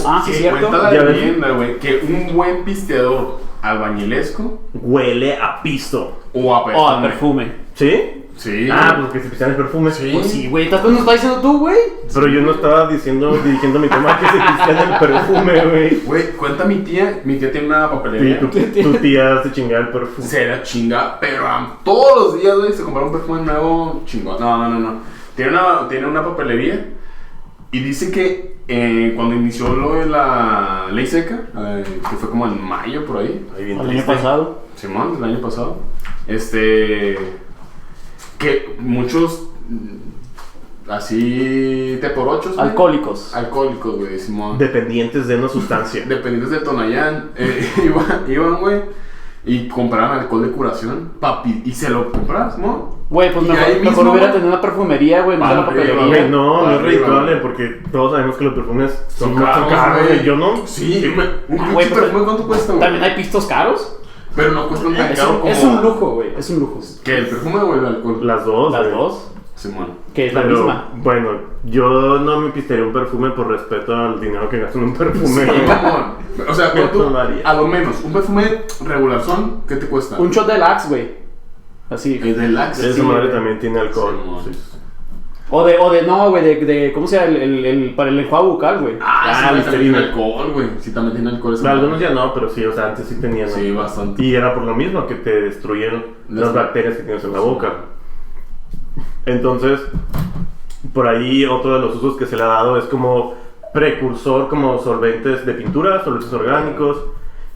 Ah, sí, Que cierto. cuenta Ya la ves. leyenda, güey, que un buen pisteador albañilesco Huele a pisto. o a perfume. Oh, el perfume. ¿Sí? Sí. Ah, pues que se pistean el perfume. Sí. Pues sí, güey. ¿Estás nos estás diciendo tú, güey? Pero yo no estaba dirigiendo mi tema que se pistean el perfume, güey. Güey, cuenta mi tía tiene una Y papelería. tu tía se chingaba el perfume. Se la chinga, pero todos los días, güey, se compra un perfume nuevo chingón. No. Tiene una papelería y dice que cuando inició lo de la ley seca, que fue como en mayo por ahí, Ahí bien El año triste. pasado. Simón, el año pasado, que muchos así teporochos, güey, Alcohólicos. alcohólicos, güey, Simón, Dependientes de una sustancia. dependientes de Tonayán, iban, güey, y compraban alcohol de curación, papi, y se lo compras, ¿no? Güey, pues Y ahí mejor mismo, hubiera güey. tenido una perfumería, güey, no de la Arriba, papelería. Güey, no es Arriba, redituable güey. porque todos sabemos que los perfumes son caros, caros, güey. güey. Yo no. Sí, güey, un Ah, pinche güey, pero perfume, ¿cuánto cuesta, güey? También hay pistos caros. Pero no cuestan tan caro como... Es un lujo, güey. Es un lujo. ¿Que el perfume o el alcohol? Las dos. Las güey. dos. Simón. Que es la Pero, misma. bueno, yo no me pistearía un perfume por respeto al dinero que gasto en un perfume. Sí, mamón. O sea, Me ¿cuánto? tomaría. A lo menos, un perfume regular son, ¿qué te cuesta? Un shot de Lax, güey. Así. El de Lax. Esa Sí, madre güey. también tiene alcohol. Sí, Sí. O de no, güey, de ¿cómo se llama? Para el enjuague bucal, güey. Ah, sí, también Listerina. tiene alcohol, güey. Sí, también tiene alcohol. esa Algunos madre. ya no, pero sí, o sea, antes sí tenían. ¿no? Sí, bastante. Y era por lo mismo que te destruyen las bacterias que tienes en la boca. Entonces, por ahí otro de los usos que se le ha dado es como precursor, como solventes de pintura, solventes orgánicos,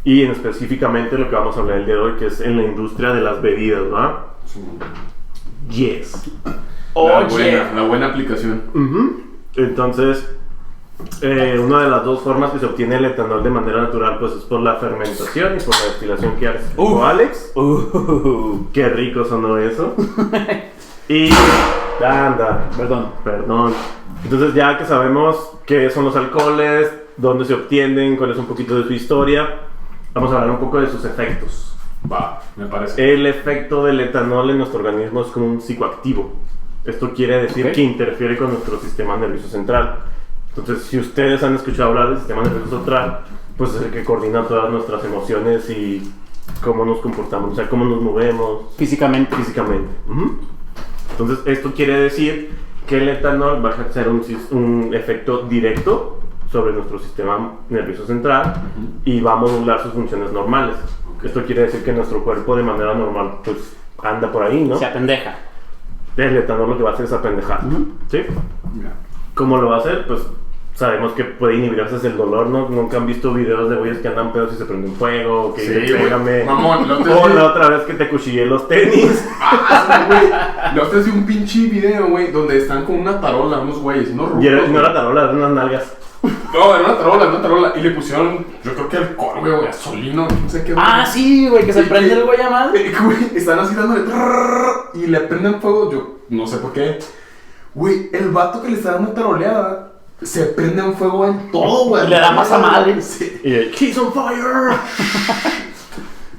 y en específicamente lo que vamos a hablar el día de hoy, que es en la industria de las bebidas, ¿verdad? Simón. Yes. La buena aplicación. Entonces, una de las dos formas que se obtiene el etanol de manera natural, pues es por la fermentación y por la destilación que hace Alex. Qué rico sonó eso. Y anda, perdón. Entonces, ya que sabemos qué son los alcoholes, dónde se obtienen, cuál es un poquito de su historia, vamos a hablar un poco de sus efectos. Va, me parece. El efecto del etanol en nuestro organismo es como un psicoactivo. Esto quiere decir que interfiere con nuestro sistema nervioso central. Entonces, si ustedes han escuchado hablar del sistema nervioso central, pues es el que coordina todas nuestras emociones y cómo nos comportamos, o sea, cómo nos movemos Físicamente. Ujú. Entonces, esto quiere decir que el etanol va a ejercer un efecto directo sobre nuestro sistema nervioso central y va a modular sus funciones normales. Esto quiere decir que nuestro cuerpo de manera normal pues anda por ahí, ¿no? Se apendeja. El etanol lo que va a hacer es apendejar, ¿sí? Ya. ¿Cómo lo va a hacer? Pues sabemos que puede inhibirse el dolor, ¿no? Nunca han visto videos de güeyes que andan pedos y se prenden fuego, o que Sí, dicen, güey. pégame. Mamón, O la otra vez que te cuchillé los tenis. Güey, la otra vez vi un pinche video, güey, donde están con una tarola, unos güeyes, unos rucos. Y no güey. era tarola, eran unas nalgas. No, era una tarola. Y le pusieron, yo creo que alcohol, güey, o gasolina, no sé qué. Ah, sí, güey, que se Y prende que- el güey a madre. Güey, están así dándole y le prenden fuego, yo no sé por qué. Güey, el vato que le está dando taroleada se prende en fuego en todo, güey. Le da más a madre. Sí. Y he's on fire.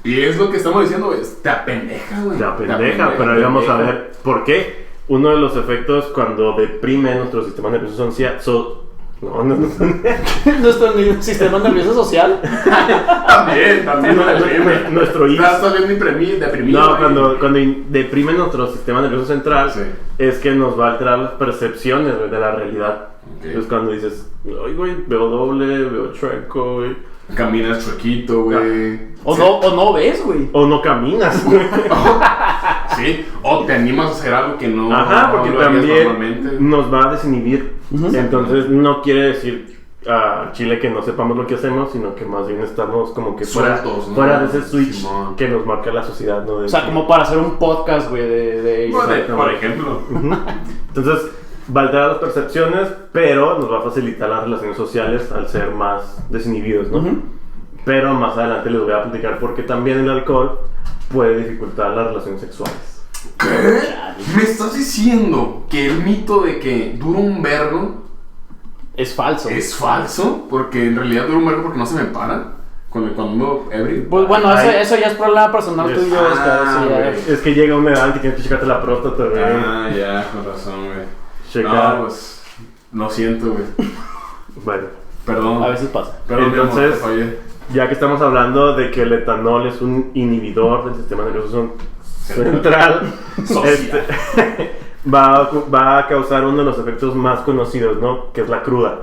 Y es lo que estamos diciendo, güey, te apendeja, güey. La pendeja, pero ahí vamos a ver por qué. Uno de los efectos cuando deprime nuestro sistema nervioso Nuestro sistema nervioso social. También, nuestro IS. Estás bien deprimido. No, güey. cuando deprime nuestro sistema nervioso central, Sí. es que nos va a alterar las percepciones, güey, de la realidad. Ok. Es cuando dices, ay, güey, veo doble, veo chueco, güey. Caminas chuequito, güey. O no ves, güey. O no caminas, güey. Sí, o te animas a hacer algo que no. Ajá, porque no lo harías también normalmente. nos va a desinhibir. Entonces no quiere decir a Chile que no sepamos lo que hacemos, sino que más bien estamos como que Sueltos, ¿no? fuera de ese switch Simón. que nos marca la sociedad, ¿no? O sea, como para hacer un podcast, güey, de Por ejemplo. Entonces va a alterar las percepciones, pero nos va a facilitar las relaciones sociales al ser más desinhibidos, ¿no? Pero más adelante les voy a platicar porque también el alcohol puede dificultar las relaciones sexuales. ¿Qué? ¿Me estás diciendo que el mito de que dura un vergo Es falso. es falso? Porque en realidad dura un vergo porque no se me para cuando ando ebrio. Pues bueno, eso ya es problema personal Es- tuyo, Oscar. Eso ya güey. es. Es que llega una edad en que tienes que checarte la próstata, güey. Ah, ya, con razón, güey. Checar. No, pues, lo siento, güey. Bueno, Perdón. A veces pasa. Perdón, mi amor, Entonces- te fallé. ya que estamos hablando de que el etanol es un inhibidor del sistema nervioso central, Social. va a causar uno de los efectos más conocidos, ¿no? Que es la cruda.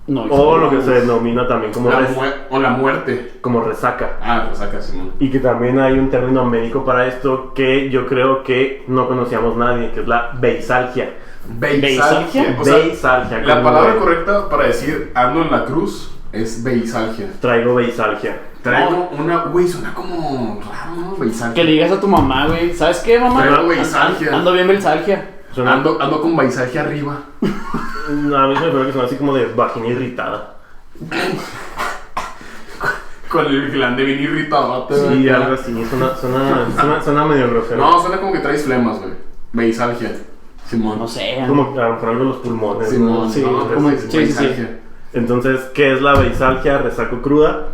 No, O lo que se denomina también como, O la muerte. como resaca. Ah, lo saca Simón. Y que también hay un término médico para esto que yo creo que no conocíamos nadie, que es la beisalgia. Beisalgia. O sea, Beisalgia. la como palabra de, correcta para decir ando en la cruz es beisalgia. Traigo beisalgia. Traigo una. Güey, suena como raro, ¿no? Beisalgia. Que le digas a tu mamá, güey. ¿Sabes qué, mamá? Traigo beisalgia. Ando bien beisalgia. Suena- Ando con beisalgia arriba. No, a mí se me parece que suena así como de vagina irritada. Con el glande bien irritado. Sí, algo así. Suena medio grosero. No, suena como que traes flemas, güey. Beisalgia. Simón. No sé. Como a lo mejor algo de los pulmones. ¿no? Simón. Sí, no, como- es sí, sí, beisalgia. Entonces, ¿qué es la beisalgia, resaco cruda?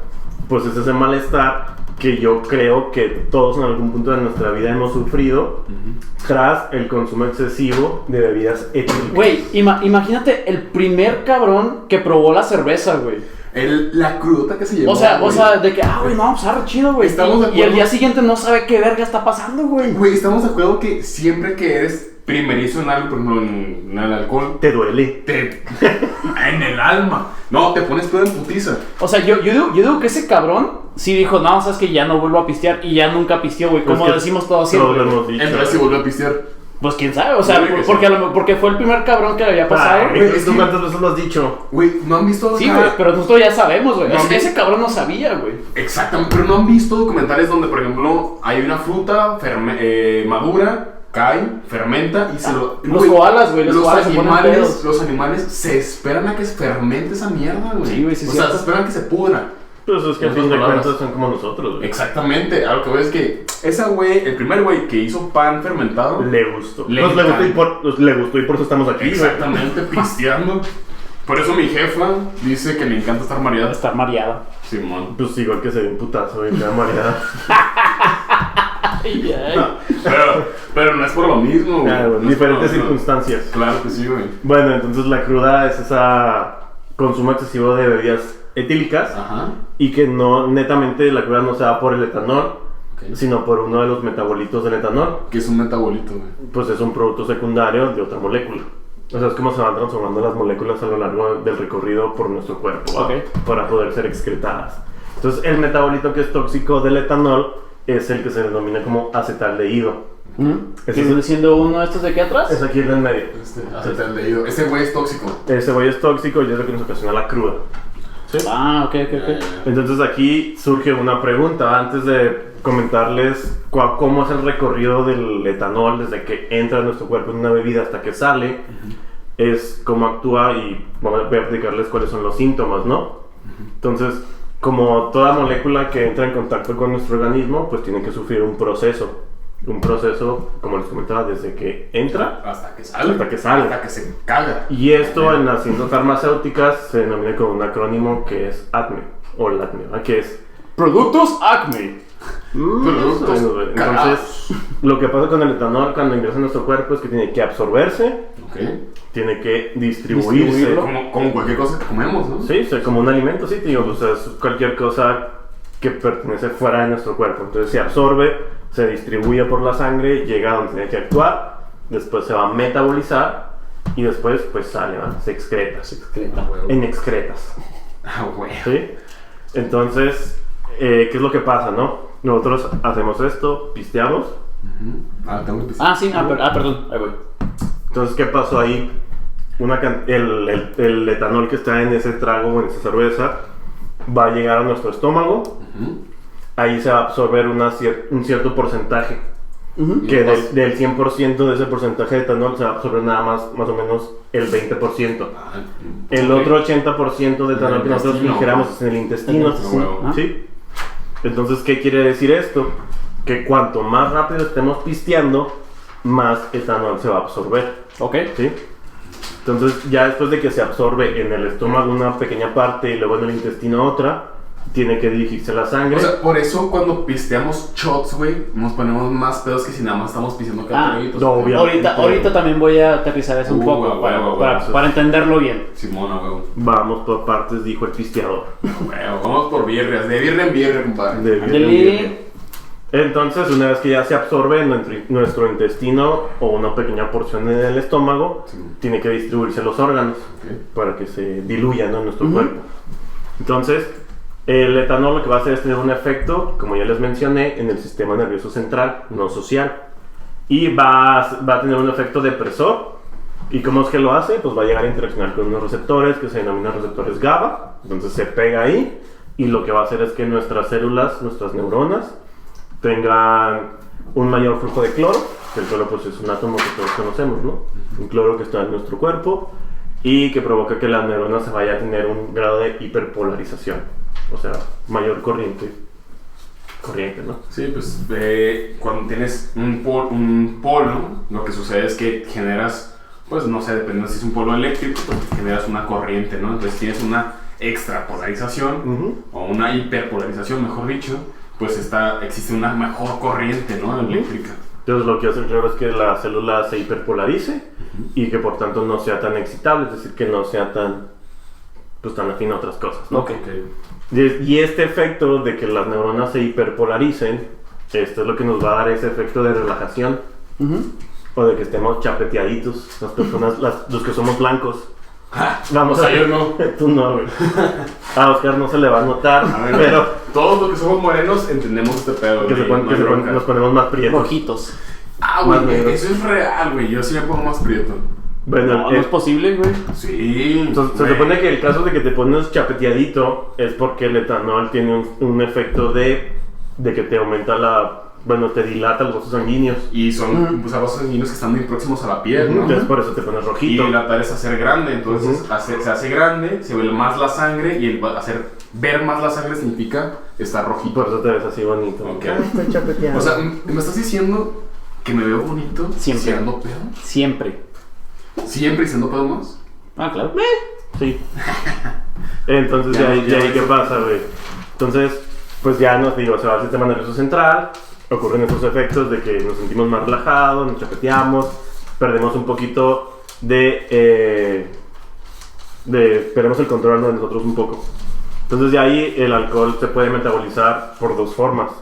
Pues es ese malestar que yo creo que todos en algún punto de nuestra vida hemos sufrido tras el consumo excesivo de bebidas etílicas. Güey, imagínate el primer cabrón que probó la cerveza, güey. La crudota que se llevó. O sea, güey. de que, güey, no, pues arre chido, güey. Estamos de Y el acuerdo. día siguiente no sabe qué verga está pasando, güey. Güey, estamos de acuerdo que siempre que eres primerizo en algo, por ejemplo, en el alcohol, Te duele. en el alma. No, te pones todo en putiza. O sea, yo digo que ese cabrón sí dijo, no, sabes que ya no vuelvo a pistear y ya nunca pisteó, güey. Pues Como que decimos todos Todos lo siempre. hemos dicho. Entonces se volvió a pistear. Pues quién sabe, o sea, Yo creo que porque, sí. porque fue el primer cabrón que le había pasado. Ay, güey, es ¿tú que- cuántas veces lo has dicho? Güey, ¿no han visto? Sí, acá- güey, pero nosotros ya sabemos, güey. No, O sea, sí. ese cabrón no sabía, güey. Exactamente, pero no han visto documentales donde, por ejemplo, hay una fruta madura, cae, fermenta y se lo. Los güey, koalas, güey, los koalas se ponen pedos. los animales se esperan a que se fermente esa mierda, güey. Sí, güey, sí, O sea, cierto. se esperan a que se pudra. Pues es que En al fin de otras palabras. cuentas son como nosotros, güey. Exactamente, a lo que veo es que esa güey, el primer güey que hizo pan fermentado. Le gustó. Le Nos le gustó, encanta. le gustó y por eso estamos aquí, güey. Exactamente, pisteando. Por eso mi jefa dice que le encanta estar mareada. Estar mareada. Simón. Pues igual que se ve un putazo, güey, queda mareada. Ay, ay. Pero no es por lo mismo, güey. Claro, No es por lo diferentes mismo. circunstancias. Claro que sí, güey. Bueno, entonces la cruda es ese consumo excesivo de bebidas etílicas Ajá. y que no, netamente la cruda no se da por el etanol, Ok. sino por uno de los metabolitos del etanol. Que es un metabolito, güey. Pues es un producto secundario de otra molécula. O sea, es como se van transformando las moléculas a lo largo del recorrido por nuestro cuerpo, ¿va? Ok. Para poder ser excretadas. Entonces, el metabolito que es tóxico del etanol es el que se denomina como acetaldehído. ¿Qué viene siendo uno de estos de aquí atrás? Es aquí en el medio. Acetaldehído. Este güey es tóxico. Ese güey es tóxico y es lo que nos ocasiona la cruda. ¿Sí? Ah, ok. Entonces aquí surge una pregunta antes de comentarles cómo es el recorrido del etanol desde que entra en nuestro cuerpo en una bebida hasta que sale. Es cómo actúa y voy a explicarles cuáles son los síntomas, ¿no? Entonces, como toda molécula que entra en contacto con nuestro organismo, pues tiene que sufrir un proceso. Un proceso, como les comentaba, desde que entra Hasta que sale. hasta que sale. Hasta que se caga. Y esto en las ciencias farmacéuticas se denomina con un acrónimo que es ACME, o LACME, ¿verdad? Que es... Productos Acme. Entonces, lo que pasa con el etanol cuando ingresa en nuestro cuerpo es que tiene que absorberse, Ok. tiene que distribuirse. Como cualquier cosa que comemos, ¿no? Sí, o sea, como un alimento, sí, tío. O sea, es cualquier cosa que pertenece fuera de nuestro cuerpo. Entonces se absorbe, se distribuye por la sangre, llega a donde tiene que actuar, después se va a metabolizar y después pues sale, ¿va? Se excreta. Ah, huevo. En excretas. Ah, güey. ¿Sí? Entonces, ¿qué es lo que pasa, no? Nosotros hacemos esto, pisteamos. Ah, tengo que pisar. Ah, sí, perdón, ahí voy. Entonces, ¿qué pasó ahí? El etanol que está en ese trago o en esa cerveza va a llegar a nuestro estómago. Ahí se va a absorber un cierto porcentaje. Que del 100% de ese porcentaje de etanol se va a absorber nada más o menos el 20%. Ah, El otro 80% de etanol que nosotros intestino. ingiramos es en el intestino. Sí. huevo. ¿Sí? Entonces, ¿qué quiere decir esto? Que cuanto más rápido estemos pisteando, más etanol se va a absorber. Ok. ¿Sí? Entonces, ya después de que se absorbe en el estómago una pequeña parte y luego en el intestino otra, tiene que dirigirse a la sangre. O sea, por eso cuando pisteamos shots, güey, nos ponemos más pedos que si nada más estamos pisteando catarritos. no, obviamente. Ahorita también voy a aterrizar eso un poco para entenderlo bien. Simona, huevo. Vamos por partes, dijo el pisteador. Huevo, vamos por birrias. De birria en birria, compadre. De bien. Entonces, una vez que ya se absorbe en nuestro intestino o una pequeña porción en el estómago, Sí. tiene que distribuirse a los órganos para que se diluya, ¿no? En nuestro cuerpo. Entonces, el etanol lo que va a hacer es tener un efecto, como ya les mencioné, en el sistema nervioso central, no social. Y va a tener un efecto depresor. ¿Y cómo es que lo hace? Pues va a llegar a interaccionar con unos receptores que se denominan receptores GABA. Entonces se pega ahí y lo que va a hacer es que nuestras células, nuestras neuronas, tengan un mayor flujo de cloro, que el cloro pues es un átomo que todos conocemos, ¿no? Un cloro que está en nuestro cuerpo y que provoca que la neurona se vaya a tener un grado de hiperpolarización, o sea, mayor corriente, ¿no? Sí, pues cuando tienes un polo, lo que sucede es que generas, pues no sé, dependiendo si es un polo eléctrico, pues generas una corriente, ¿no? Entonces tienes una extrapolarización o una hiperpolarización, mejor dicho, pues existe una mejor corriente, ¿no? Eléctrica. Entonces lo que hace el cloro es que la célula se hiperpolarice y que por tanto no sea tan excitable, es decir, que no sea tan afín a otras cosas, ¿no? Ok. Y este efecto de que las neuronas se hiperpolaricen, esto es lo que nos va a dar ese efecto de relajación o de que estemos chapeteaditos, las personas, los que somos blancos. Vamos O sea, a yo no. Tú no, güey. A Oscar no se le va a notar, pero Todos los que somos morenos entendemos este pedo. que güey, nos ponemos más prietos. Rojitos. Ah, más güey, negros. eso es real, güey. Yo sí me pongo más prieto. Bueno, No, no es posible, güey. Sí. se güey. supone que el caso de que te pones chapeteadito es porque el etanol tiene un efecto de que te aumenta te dilata los vasos sanguíneos. Y son pues, vasos sanguíneos que están muy próximos a la piel, ¿no? Entonces por eso te pones Y rojito. dilatar es hacer grande, entonces se hace grande, se ve más la sangre y ver más la sangre significa estar rojito. Por eso te ves así bonito. Ok. Estoy chapeteado. O sea, ¿me estás diciendo que me veo bonito Siempre. siendo pedo? Siempre. ¿Siempre y siendo pedo más? Ah, claro. Sí. Entonces, Ya de ahí no- ¿qué pasa, güey? Entonces, pues ya nos digo, se va al sistema nervioso central, ocurren esos efectos de que nos sentimos más relajados, nos chapeteamos, perdemos un poquito perdemos el control de nosotros un poco. Entonces de ahí el alcohol se puede metabolizar por dos formas.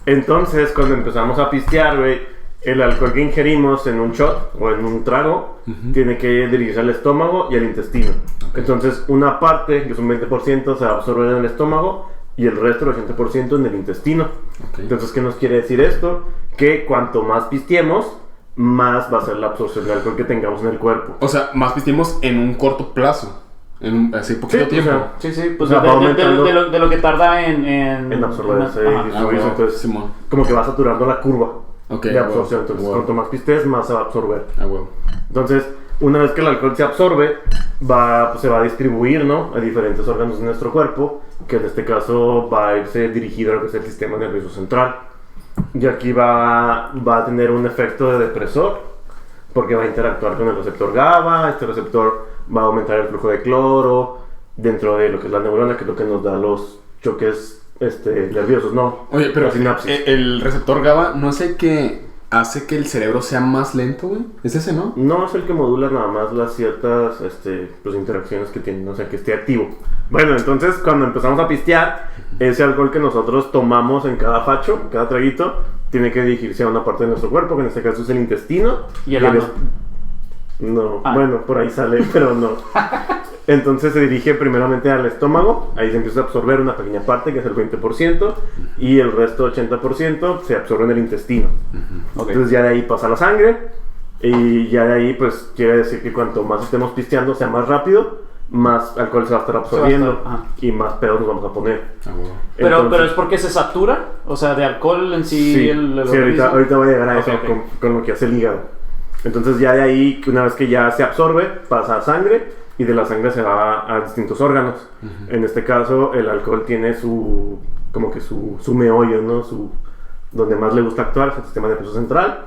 Entonces cuando empezamos a pistear, güey, el alcohol que ingerimos en un shot o en un trago tiene que dirigirse al estómago y al intestino. Entonces una parte, que es un 20%, se va a absorber en el estómago y el resto, el 80%, en el intestino. Entonces, ¿qué nos quiere decir esto? Que cuanto más pisteemos, más va a ser la absorción de alcohol que tengamos en el cuerpo. O sea, más pistimos en un corto plazo. Así poquito tiempo. O sea, Sí, pues O sea, va de lo que tarda en absorberse y distribuirse. bueno, Entonces, Simón. como que va saturando la curva de absorción. Wow. Entonces, cuanto más pistes, más se va a absorber. Huevo. Entonces, una vez que el alcohol se absorbe, se va a distribuir, ¿no?, a diferentes órganos de nuestro cuerpo, que en este caso va a irse dirigido a lo que es el sistema nervioso central. Y aquí va a tener un efecto de depresor, porque va a interactuar con el receptor GABA. Este receptor va a aumentar el flujo de cloro dentro de lo que es la neurona, que es lo que nos da los choques nerviosos, ¿no? Oye, pero la sinapsis. el receptor GABA no es el que hace que el cerebro sea más lento, güey. ¿Es ese, no? No es el que modula nada más las ciertas pues, interacciones que tienen, o sea, que esté activo. Bueno, entonces cuando empezamos a pistear, ese alcohol que nosotros tomamos en cada facho, cada traguito, tiene que dirigirse a una parte de nuestro cuerpo, que en este caso es el intestino. ¿Y el ano? No, bueno, por ahí sale, pero no. Entonces se dirige primeramente al estómago, ahí se empieza a absorber una pequeña parte, que es el 20%, y el resto, 80%, se absorbe en el intestino. Entonces ya de ahí pasa la sangre, y ya de ahí pues quiere decir que cuanto más estemos pisteando, sea más rápido, más alcohol se va a estar absorbiendo y más pedos nos vamos a poner. Pero es porque se satura, o sea, de alcohol en sí. Sí, sí, ahorita voy a llegar a eso. Okay. Con lo que hace el hígado. Entonces ya de ahí, una vez que ya se absorbe, pasa a sangre y de la sangre se va a distintos órganos. En este caso, el alcohol tiene su meollo, ¿no? Donde más le gusta actuar, es el sistema nervioso central.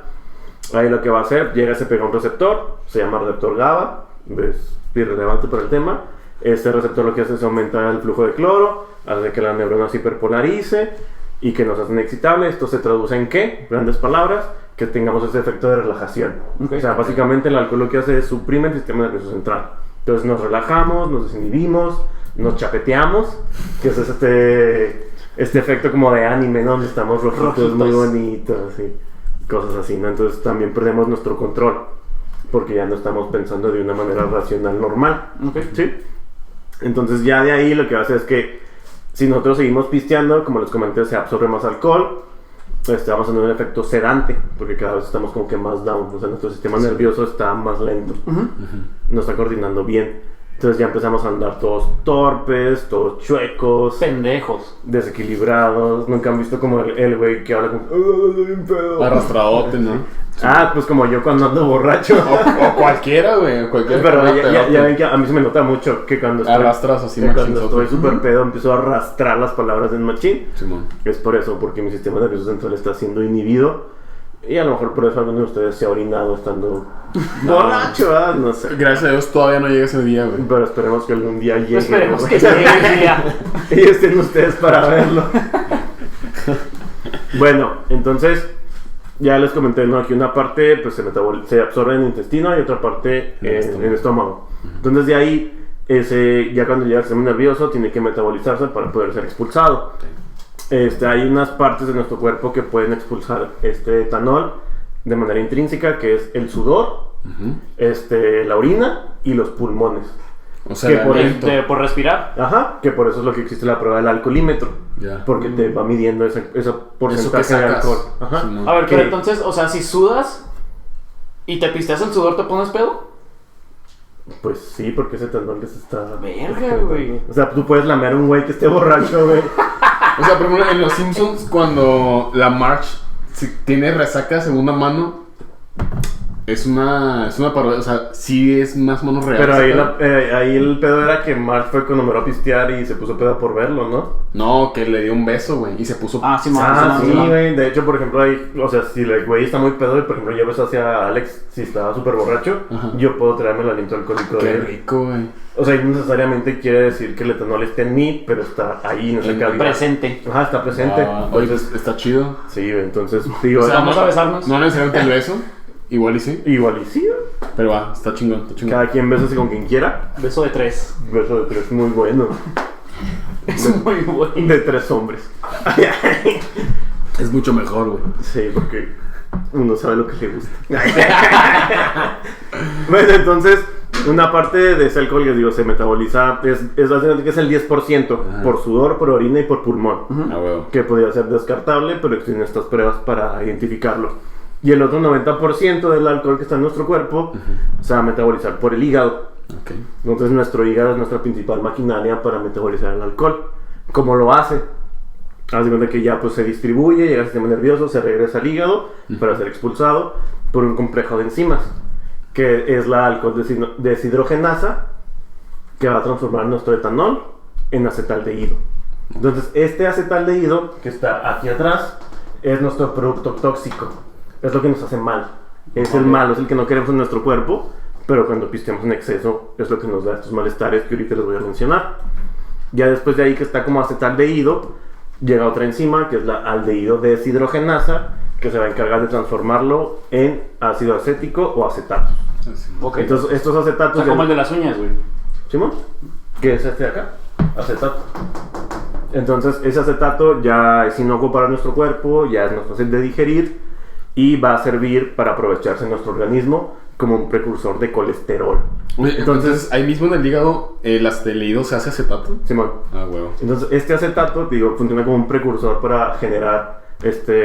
Ahí lo que va a hacer, se pega a un receptor, se llama receptor GABA, es irrelevante para el tema. Este receptor lo que hace es aumentar el flujo de cloro, hace que la neurona se hiperpolarice y que nos hacen excitables. Esto se traduce en ¿qué? Grandes palabras, que tengamos ese efecto de relajación. O sea, básicamente el alcohol lo que hace es suprimir el sistema nervioso central. Entonces nos relajamos, nos desinhibimos, nos chapeteamos, que es este efecto como de anime, ¿no? Donde estamos rojitos, muy bonitos, y cosas así, ¿no? Entonces también perdemos nuestro control, porque ya no estamos pensando de una manera racional normal. ¿Sí? Entonces ya de ahí lo que va a hacer es que si nosotros seguimos pisteando, como les comenté, se absorbe más alcohol, vamos a tener un efecto sedante, porque cada vez estamos como que más down, o sea, nuestro sistema nervioso está más lento, no está coordinando bien. Entonces ya empezamos a andar todos torpes, todos chuecos, pendejos, desequilibrados. Nunca han visto como el güey que habla como arrastradote, ¿no? Pues como yo cuando ando borracho. O cualquiera, güey. Pero ya ven que a mí se me nota mucho que cuando estoy, arrastras así machín. Cuando estoy súper pedo empiezo a arrastrar las palabras en machín. Simón. Es por eso, porque mi sistema nervioso central está siendo inhibido. Y a lo mejor por eso alguno de ustedes se ha orinado estando borracho, ¿verdad? No sé. Gracias a Dios todavía no llega ese día, güey. Pero esperemos que algún día llegue. Esperemos que llegue el día. Y estén ustedes para verlo. Bueno, entonces ya les comenté, ¿no? Aquí una parte pues se absorbe en el intestino y otra parte en el estómago. Entonces de ahí, ya cuando llega el sistema nervioso, tiene que metabolizarse para poder ser expulsado. Hay unas partes de nuestro cuerpo que pueden expulsar este etanol de manera intrínseca, que es el sudor, la orina y los pulmones. O sea, por respirar. Que por eso es lo que existe la prueba del alcoholímetro. Porque te va midiendo ese porcentaje de alcohol. A ver, pero entonces, o sea, si sudas y te pisteas el sudor, ¿te pones pedo? Pues sí, porque ese etanol que se está... Verga, güey. O sea, tú puedes lamer a un güey que esté borracho, güey. O sea, por ejemplo, en Los Simpsons, cuando la Marge tiene resaca de segunda mano, Es una parodia, o sea, sí es más o menos real. Pero ahí, ¿sabes? ahí el pedo era que Mark fue cuando me lo a pistear y se puso pedo por verlo, ¿no? No, que le dio un beso, güey, y se puso... Sí, Sí, güey. De hecho, por ejemplo, ahí, o sea, si el güey está muy pedo y, por ejemplo, yo beso hacia Alex si estaba súper borracho, Ajá. yo puedo traerme el aliento alcohólico de Qué él. rico, güey. O sea, no necesariamente quiere decir que el etanol esté en mí, pero está ahí, en esa cavidad. Presente. Ajá, está presente. Oye, Entonces, pues, está chido. sí, güey, entonces, digo, O sea, Vamos a besarnos. No necesariamente el beso, igual y sí, igual y sí, güey. pero va, está chingón, está chingón. Cada quien besa con quien quiera. Beso de 3. Beso de 3, muy bueno. Es muy bueno. De 3 hombres. Es mucho mejor, güey. Sí, porque uno sabe lo que le gusta. Bueno, entonces, una parte de ese alcohol, que digo, se metaboliza, es básicamente que es el 10% Ajá. por sudor, por orina y por pulmón. Ah, huevo. Que podría ser descartable, pero existen estas pruebas para identificarlo. Y el otro 90% del alcohol que está en nuestro cuerpo se va a metabolizar por el hígado. Ok. Entonces nuestro hígado es nuestra principal maquinaria para metabolizar el alcohol. ¿Cómo lo hace? Haz de cuenta que ya pues se distribuye, llega al sistema nervioso, se regresa al hígado para ser expulsado por un complejo de enzimas, que es la alcohol deshidrogenasa, que va a transformar nuestro etanol en acetaldehído. Entonces este acetaldehído, que está aquí atrás, es nuestro producto tóxico. Es lo que nos hace mal. Es el malo, es el que no queremos en nuestro cuerpo, pero cuando pisteamos en exceso es lo que nos da estos malestares que ahorita les voy a mencionar. Ya después de ahí, que está como acetaldehído, llega otra enzima que es la aldehído deshidrogenasa, que se va a encargar de transformarlo en ácido acético o acetatos. Así. Ok. Entonces estos O acetatos... sea, como el de las uñas, güey. ¿Simón? ¿Qué es este de acá? Acetato. Entonces ese acetato ya es inocuo para nuestro cuerpo, ya es más fácil de digerir y va a servir para aprovecharse en nuestro organismo como un precursor de colesterol. Oye, entonces, ahí mismo en el hígado, el acetaldehído se hace acetato. Simón. Ah, huevo. Entonces este acetato, digo, funciona como un precursor para generar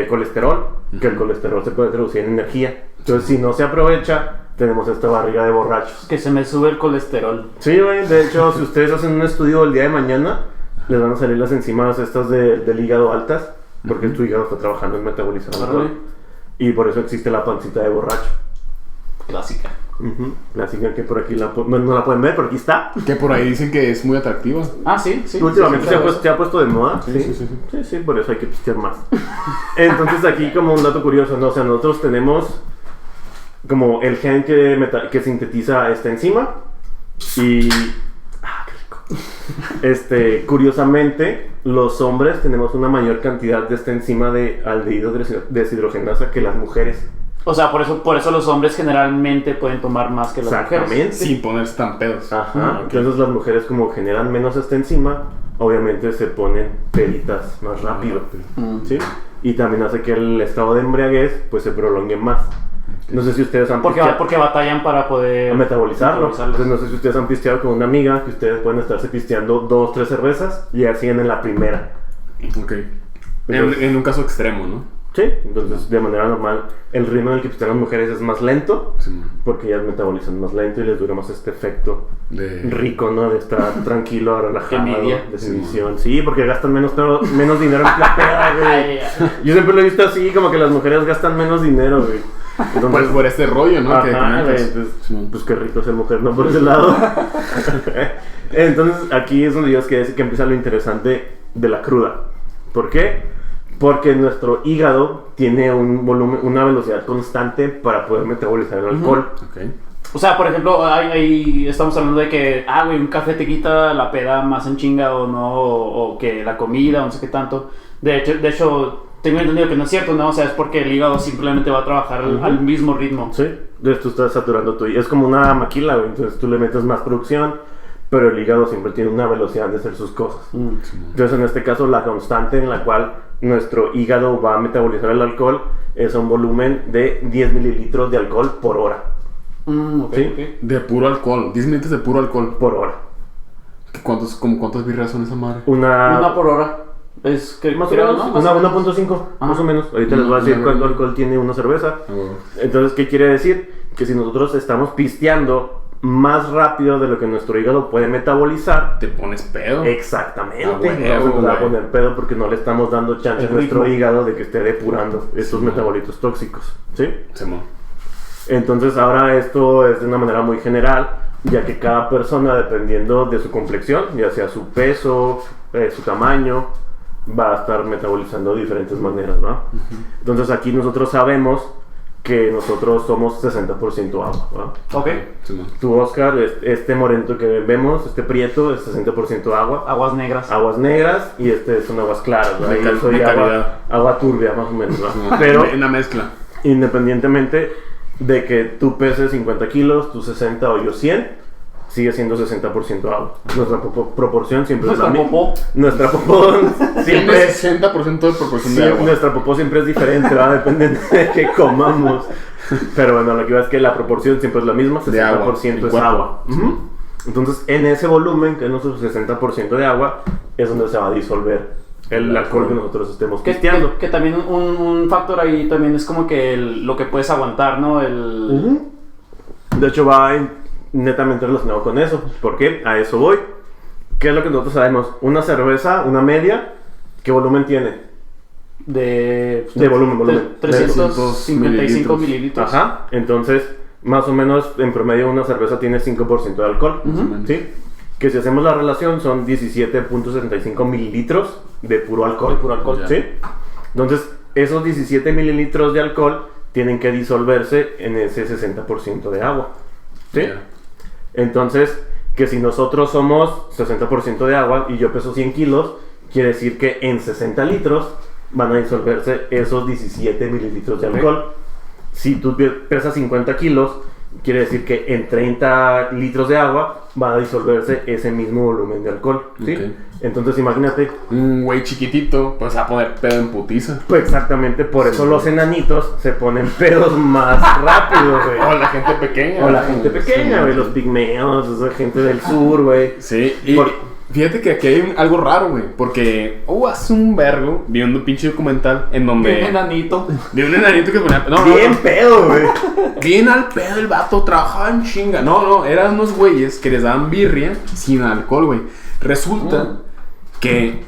colesterol, que el colesterol se puede traducir en energía. Entonces si no se aprovecha, tenemos esta barriga de borrachos. Que se me sube el colesterol. Sí, güey, de hecho, si ustedes hacen un estudio el día de mañana, les van a salir las enzimas estas del hígado altas, porque tu hígado está trabajando en metabolizar alcohol. Órale. Y por eso existe la pancita de borracho. Clásica. Clásica, que por aquí no la pueden ver, pero aquí está. Que por ahí dicen que es muy atractiva. Sí. Últimamente Sí, se ha, claro. se ha puesto de moda. Sí, por eso hay que pistear más. Entonces aquí como un dato curioso, ¿no? O sea, nosotros tenemos como el gen que sintetiza esta enzima y... qué rico. Curiosamente, los hombres tenemos una mayor cantidad de esta enzima de aldehído deshidrogenasa que las mujeres. O sea, por eso los hombres generalmente pueden tomar más que las Exactamente. mujeres. Sin ponerse tan pedos. Ajá. Ok. Entonces las mujeres, como generan menos esta enzima, obviamente se ponen peditas más rápido. ¿Sí? Y también hace que el estado de embriaguez pues se prolongue más. No sé si ustedes han Porque batallan para poder metabolizarlo. Entonces no sé si ustedes han pisteado con una amiga, que ustedes pueden estarse pisteando 2, 3 cervezas y ya siguen en la primera. Ok. Entonces- En un caso extremo, ¿no? Sí, entonces de manera normal el ritmo en el que pistean las mujeres es más lento, Sí, man. porque ellas metabolizan más lento y les dura más este efecto De... rico, ¿no? De estar tranquilo, relajado, envidia. definición. Sí, porque gastan menos dinero en la peda, güey. Yo siempre lo he visto así, como que las mujeres gastan menos dinero, güey. Entonces, Pues por este rollo, ¿no? Que ajá, güey, comentas. entonces, Sí, man. pues qué rico ser mujer, ¿no? Por ese lado. Entonces aquí es donde yo que empieza lo interesante de la cruda. ¿Por qué? Porque nuestro hígado tiene un volumen, una velocidad constante para poder metabolizar el alcohol. Ok. O sea, por ejemplo, ahí estamos hablando de que, güey, un café te quita la peda más en chinga o no, o que la comida, o no sé qué tanto. De hecho, tengo entendido que no es cierto, ¿no? O sea, es porque el hígado simplemente va a trabajar al mismo ritmo. Sí, entonces tú estás saturando tu hígado. Es como una maquila, güey. Entonces tú le metes más producción, pero el hígado siempre tiene una velocidad de hacer sus cosas. Entonces en este caso la constante en la cual nuestro hígado va a metabolizar el alcohol es un volumen de 10 mililitros de alcohol por hora. Ok, ¿Sí? ok. De puro alcohol. 10 minutos de puro alcohol. Por hora. ¿Cuántas birras son esa madre? Una por hora. Es que Más o creo, menos, ¿no? Más o menos. 1.5, más o menos. Ahorita les voy a decir cuánto alcohol tiene una cerveza. Ah, huevo. Entonces, ¿qué quiere decir? Que si nosotros estamos pisteando más rápido de lo que nuestro hígado puede metabolizar, Te pones pedo. exactamente, Ah, huevo, entonces nos va a güey. poner pedo porque no le estamos dando chance a El nuestro ritmo. hígado de que esté depurando estos Sí, metabolitos tóxicos, ¿sí? Se mo. Entonces ahora esto es de una manera muy general, ya que cada persona, dependiendo de su complexión, ya sea su peso, su tamaño, va a estar metabolizando de diferentes maneras, ¿va? Entonces aquí nosotros sabemos que nosotros somos 60% agua, ¿va? Ok. Sí, no. Tú, Oscar, este morento que vemos, este prieto, es 60% agua. Aguas negras. Aguas negras y este son aguas claras, ¿va? De Y yo soy de calidad. agua turbia, más o menos, ¿va? No, Pero una mezcla. independientemente de que tú peses 50 kilos, tú 60 o yo 100, sigue siendo 60% agua. Nuestra proporción siempre es la Nuestra misma. popó. Nuestra popó Siempre siempre 60% de proporción de sí, agua. nuestra popó siempre es diferente, ¿va? Dependiendo de qué comamos. Pero bueno, lo que va es que la proporción siempre es la misma, 60% De agua, es el cuerpo. agua. Ujú. Entonces, en ese volumen, que es nuestro 60% de agua, es donde se va a disolver el alcohol que nosotros estemos pisteando. Que también un factor ahí también es como que lo que puedes aguantar, ¿no? Ujú. De hecho, va netamente relacionado con eso. ¿Por qué? A eso voy. ¿Qué es lo que nosotros sabemos? Una cerveza, una media, ¿qué volumen tiene? De volumen. 355 mililitros. Ajá. Entonces, más o menos, en promedio, una cerveza tiene 5% de alcohol. ¿Sí? Que si hacemos la relación, son 17.65 mililitros de puro alcohol. De puro alcohol. ¿Sí? Entonces, esos 17 mililitros de alcohol tienen que disolverse en ese 60% de agua. ¿Sí? Ya. Entonces, que si nosotros somos 60% de agua y yo peso 100 kilos, quiere decir que en 60 litros van a disolverse esos 17 mililitros de alcohol. Si tú pesas 50 kilos, quiere decir que en 30 litros de agua va a disolverse ese mismo volumen de alcohol. ¿Sí? Ok. Entonces, imagínate. Un güey chiquitito, pues va a poner pedo en putiza. Pues exactamente, por eso los enanitos se ponen pedos más rápido, güey. O la gente pequeña. O la gente pequeña, güey, los pigmeos, esa gente del sur, güey. Sí, y Por- fíjate que aquí hay algo raro, güey. Porque hace un vergo vi un pinche documental en Un donde enanito. vi un enanito que ponía. No, Bien pedo, güey. bien al pedo el vato, trabajaba en chinga. No, eran unos güeyes que les daban birria sin alcohol, güey. Resulta que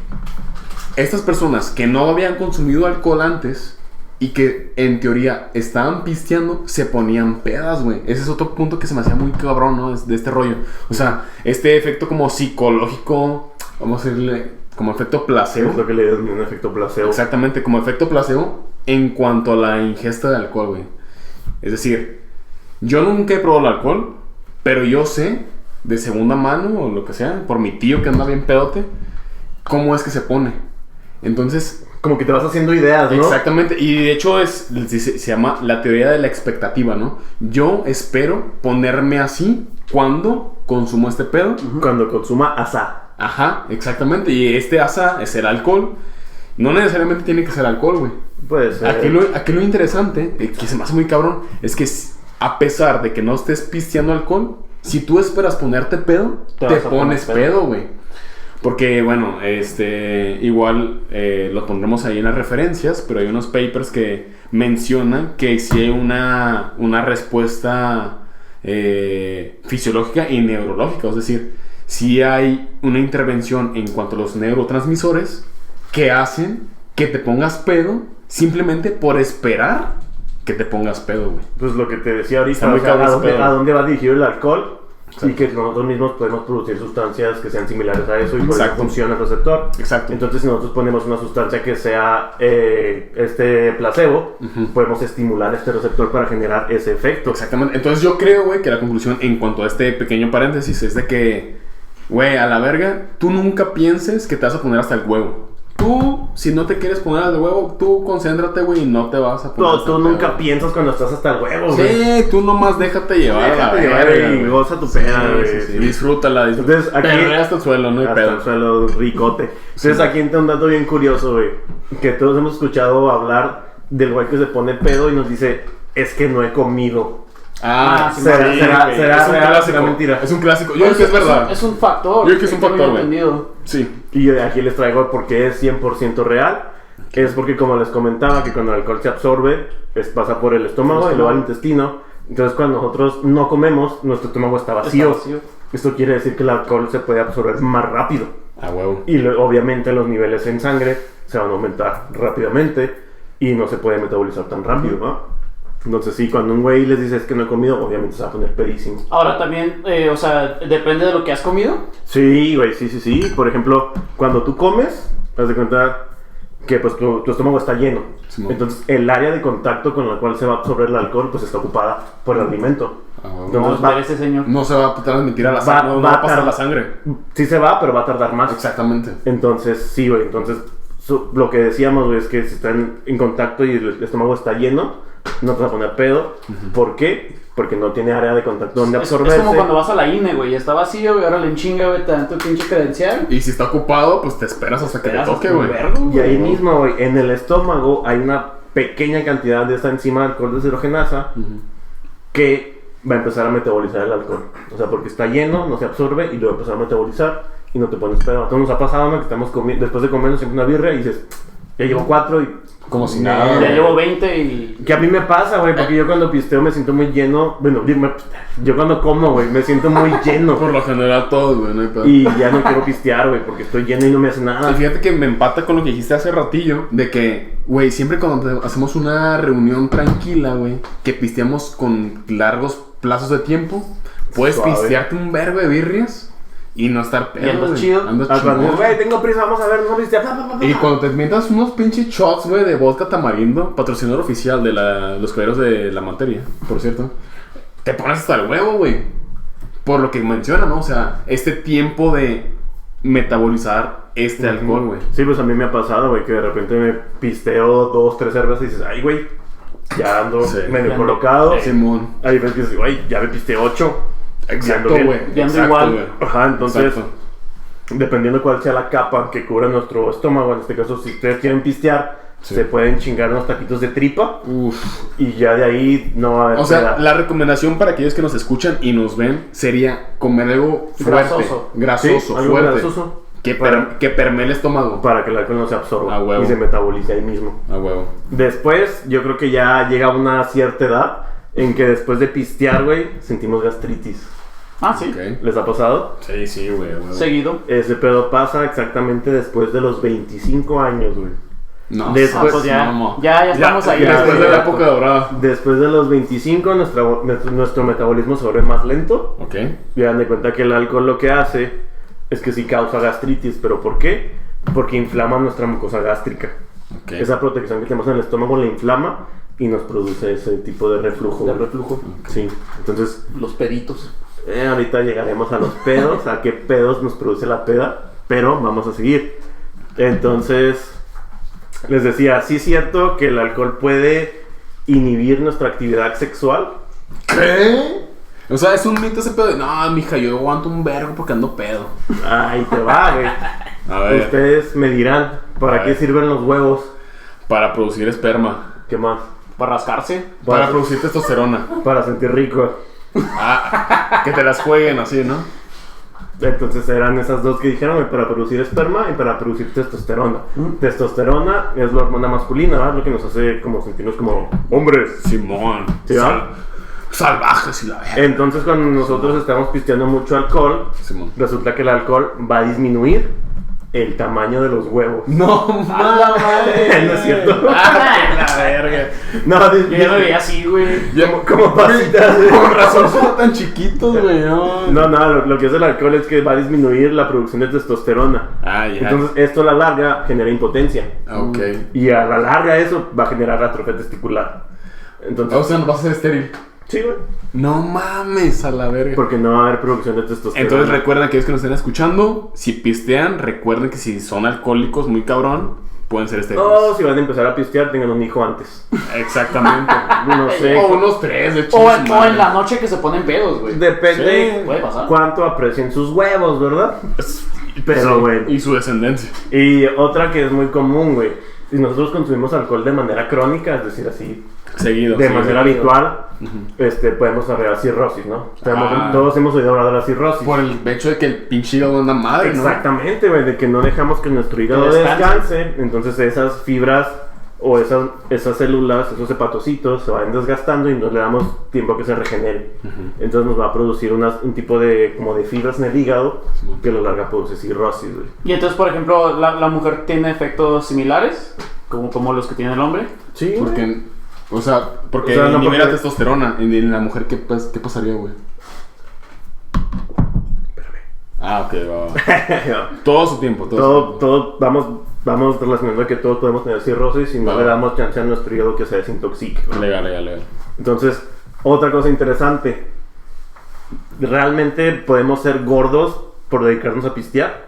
estas personas que no habían consumido alcohol antes y que en teoría estaban pisteando, se ponían pedas, güey. Ese es otro punto que se me hacía muy cabrón, ¿no? De este rollo. O sea, este efecto como psicológico, vamos a decirle, como efecto placebo. Es lo que le dan un efecto placebo. Exactamente, como efecto placebo en cuanto a la ingesta de alcohol, güey. Es decir, yo nunca he probado el alcohol, pero yo sé, de segunda mano o lo que sea, por mi tío que anda bien pedote, cómo es que se pone. Entonces, Como que te vas haciendo ideas, ¿no? exactamente, y de hecho se llama la teoría de la expectativa, ¿no? Yo espero ponerme así cuando consumo este pedo. Cuando consuma asá. Ajá, exactamente, y este asa es el alcohol. No necesariamente tiene que ser alcohol, güey. Puede ser. Aquí lo interesante, que se me hace muy cabrón, es que a pesar de que no estés pisteando alcohol, si tú esperas ponerte pedo, Te te vas a poner pones pedo. pedo, güey. Porque, bueno, igual lo pondremos ahí en las referencias, pero hay unos papers que mencionan que si hay una respuesta fisiológica y neurológica, es decir, si hay una intervención en cuanto a los neurotransmisores que hacen que te pongas pedo simplemente por esperar que te pongas pedo, güey. Pues lo que te decía ahorita, Está muy o sea, cabrón ese pedo. a dónde va dirigido el alcohol. Exacto. Y que nosotros mismos podemos producir sustancias que sean similares a eso y por eso Exacto. funciona el receptor. Exacto. Entonces, si nosotros ponemos una sustancia que sea placebo, podemos estimular este receptor para generar ese efecto. Exactamente. Entonces yo creo, güey, que la conclusión en cuanto a este pequeño paréntesis es de que, güey, a la verga, tú nunca pienses que te vas a poner hasta el huevo. Tú, si no te quieres poner al huevo, tú concéntrate, güey, y no te vas a poner No, hasta tú el nunca huevo. piensas cuando estás hasta el huevo, güey. Sí, tú nomás déjate llevar. Déjate la llevar verga, y güey. goza tu pena, Sí, güey. sí, sí. Sí. Disfrútala. Entonces, aquí- Perrea hasta el suelo, no hay Hasta pedo. el suelo ricote. Entonces, aquí entra un dato bien curioso, güey. Que todos hemos escuchado hablar del güey que se pone pedo y nos dice, es que no he comido. Ah, sí, será- sí, será- güey. será es un real, clásico. será mentira. Es un clásico. Yo creo que es verdad. Es un factor. Yo creo que es un tengo factor, güey. entendido. Sí. Y aquí les traigo por qué es 100% real. Es porque, como les comentaba, que cuando el alcohol se absorbe, pasa por el estómago y luego al intestino. Entonces, cuando nosotros no comemos, nuestro estómago está vacío. Está vacío. Esto quiere decir que el alcohol se puede absorber más rápido. A huevo. Y obviamente los niveles en sangre se van a aumentar rápidamente y no se puede metabolizar tan rápido, ¿no? Entonces sí, cuando un güey les dice es que no he comido, obviamente se va a poner pedísimo. Ahora también, o sea, depende de lo que has comido. Sí, güey, sí. Por ejemplo, cuando tú comes, te das de cuenta que pues tu estómago está lleno. Sí, Entonces el área de contacto con la cual se va a absorber el alcohol pues está ocupada por el alimento. huevo. Entonces Vamos a ver ese señor. No se va a transmitir a la Va- sangre, no va va a a pasar tar- la sangre. Sí se va, pero va a tardar más. Exactamente. Entonces, sí, güey. Entonces, lo que decíamos, güey, es que si están en contacto y el estómago está lleno, no te vas a poner pedo. ¿Por qué? Porque no tiene área de contacto donde Es absorberse. como cuando vas a la INE, güey. Está vacío, güey. Ahora le enchinga, güey. Te dan tu pinche credencial. Y si está ocupado, pues te esperas hasta que te Esperas toque, hasta güey. un vergo, Y ahí mismo, güey, en el estómago hay una pequeña cantidad de esta enzima de alcohol deshidrogenasa que va a empezar a metabolizar el alcohol. O sea, porque está lleno, no se absorbe y luego va a empezar a metabolizar y no te pones pedo. Entonces nos ha pasado, ¿no? Que estamos comiendo, después de comer nos siempre una birria y dices, ya llevo 4 y... Como si No. nada. Ya llevo 20 y... Que a mí me pasa, güey, porque yo cuando pisteo me siento muy lleno. Bueno, yo cuando como, güey, me siento muy lleno. Por lo general todos, güey, no hay pedo. Y ya no quiero pistear, güey, porque estoy lleno y no me hace Y nada. fíjate que me empata con lo que dijiste hace ratillo, de que, güey, siempre cuando hacemos una reunión tranquila, güey, que pisteamos con largos plazos de tiempo, puedes Suave. pistearte un vergo de birrias y no estar pedo, Y andas güey. chido. Andas Ah, cuando chingón. dices, güey, tengo prisa, vamos a ver, no pistear. Y cuando te mientas unos pinches shots, güey, de vodka tamarindo, patrocinador oficial de los caballeros de la materia, por cierto, te pones hasta el huevo, güey. Por lo que menciona, ¿no? O sea, este tiempo de metabolizar este alcohol, güey. Sí, pues a mí me ha pasado, güey, que de repente me pisteo 2, 3 cervezas y dices, ay, güey, ya ando Sí. medio Ya colocado. ando- Simón. Ahí ves que dices, güey, ya me piste 8. Exacto, bien. güey. Ya ando Exacto, igual. güey. Ajá, entonces, Exacto. dependiendo cuál sea la capa que cubra nuestro estómago, en este caso, si ustedes quieren pistear, Sí. se pueden chingar unos taquitos de tripa Uf. y ya de ahí no va a haber O sea, peda. la recomendación para aquellos que nos escuchan y nos ven sería comer algo fuerte, Grasoso. grasoso, Sí, algo fuerte, grasoso. que permee el estómago. Para que el alcohol no se absorba A huevo. y se metabolice ahí mismo. A huevo. Después, yo creo que ya llega una cierta edad en que después de pistear, güey, sentimos gastritis. Ah, sí. Ok. ¿Les ha pasado? Sí, sí, güey. a huevo. Seguido. Ese pedo pasa exactamente después de los 25 años, güey. No, Después- Ah, pues ya, no, ya estamos ahí. ya, después de la exacto. época dorada. Después de los 25, nuestro metabolismo se vuelve más lento. Ok. Y dan de cuenta que el alcohol lo que hace es que sí causa gastritis. ¿Pero por qué? Porque inflama nuestra mucosa gástrica. Ok. Esa protección que tenemos en el estómago la inflama y nos produce ese tipo de reflujo. De güey. reflujo. Sí. Entonces, Los peditos. ahorita llegaremos a los pedos, a qué pedos nos produce la peda, pero vamos a seguir. Entonces, les decía, sí es cierto que el alcohol puede inhibir nuestra actividad sexual. ¿Qué? O sea, es un mito ese pedo de, no, mija, yo aguanto un vergo porque ando pedo. Ahí te va, güey. A ver, Ustedes me dirán, ¿para A qué ver. sirven los huevos? para producir esperma. ¿Qué más? Para rascarse. Para producir testosterona. Para sentir rico. Ah, que te las jueguen así, ¿no? Entonces eran esas dos que dijeron, güey, para producir esperma y para producir testosterona. Testosterona es la hormona masculina, ¿verdad? Lo que nos hace como sentirnos como hombres. Simón. ¿Sí, va? Salvajes y la verga. Entonces cuando nosotros estamos pisteando mucho alcohol, Simón. resulta que el alcohol va a disminuir el tamaño de los huevos. No, mames. No es cierto. Ah, la verga. No, Yo ya me veía así, güey. como pasitas. Con razón son tan chiquitos, güey. No, No, lo que hace el alcohol es que va a disminuir la producción de testosterona. Ah, ya. Entonces esto a la larga genera impotencia. Ah, ok. Y a la larga eso va a generar atrofia testicular. Entonces, O sea, no vas a ser estéril. sí, güey. No mames, a la verga. Porque no va a haber producción de testosterona. Entonces recuerden, aquellos que nos estén escuchando, si pistean, recuerden que si son alcohólicos muy cabrón, pueden ser estériles. O si van a empezar a pistear, tengan un hijo antes. Exactamente. No sé. O unos 3, de hecho. O en la noche que se ponen pedos, güey. Depende Puede pasar. cuánto aprecien sus huevos, ¿verdad? Pero bueno. Y su descendencia. Y otra que es muy común, güey. Si nosotros consumimos alcohol de manera crónica, es decir, así, Seguido. de sí, manera seguido. habitual, podemos desarrollar cirrosis, ¿no? Ah. Todos hemos oído hablar de la cirrosis. Por el hecho de que el pinche hígado anda madre, ¿no? Exactamente, güey, de que no dejamos que nuestro hígado Que descanse. descanse. Entonces esas fibras o esas células, esos hepatocitos se van desgastando y no le damos tiempo a que se regenere. Entonces nos va a producir un tipo de como de fibras en el hígado que a lo largo produce cirrosis, güey. Y entonces, por ejemplo, la mujer tiene efectos similares, como los que tiene el hombre. Sí, güey. Porque O sea, porque O sea, no, libera porque- testosterona. En la mujer, ¿qué pasaría, güey? Ah, ok, va. Todo su tiempo, todo, vamos relacionando que todos podemos tener cirrosis y no Va. le damos chance a nuestro hígado que se desintoxique. Legal. Entonces, otra cosa interesante, ¿realmente podemos ser gordos por dedicarnos a pistear?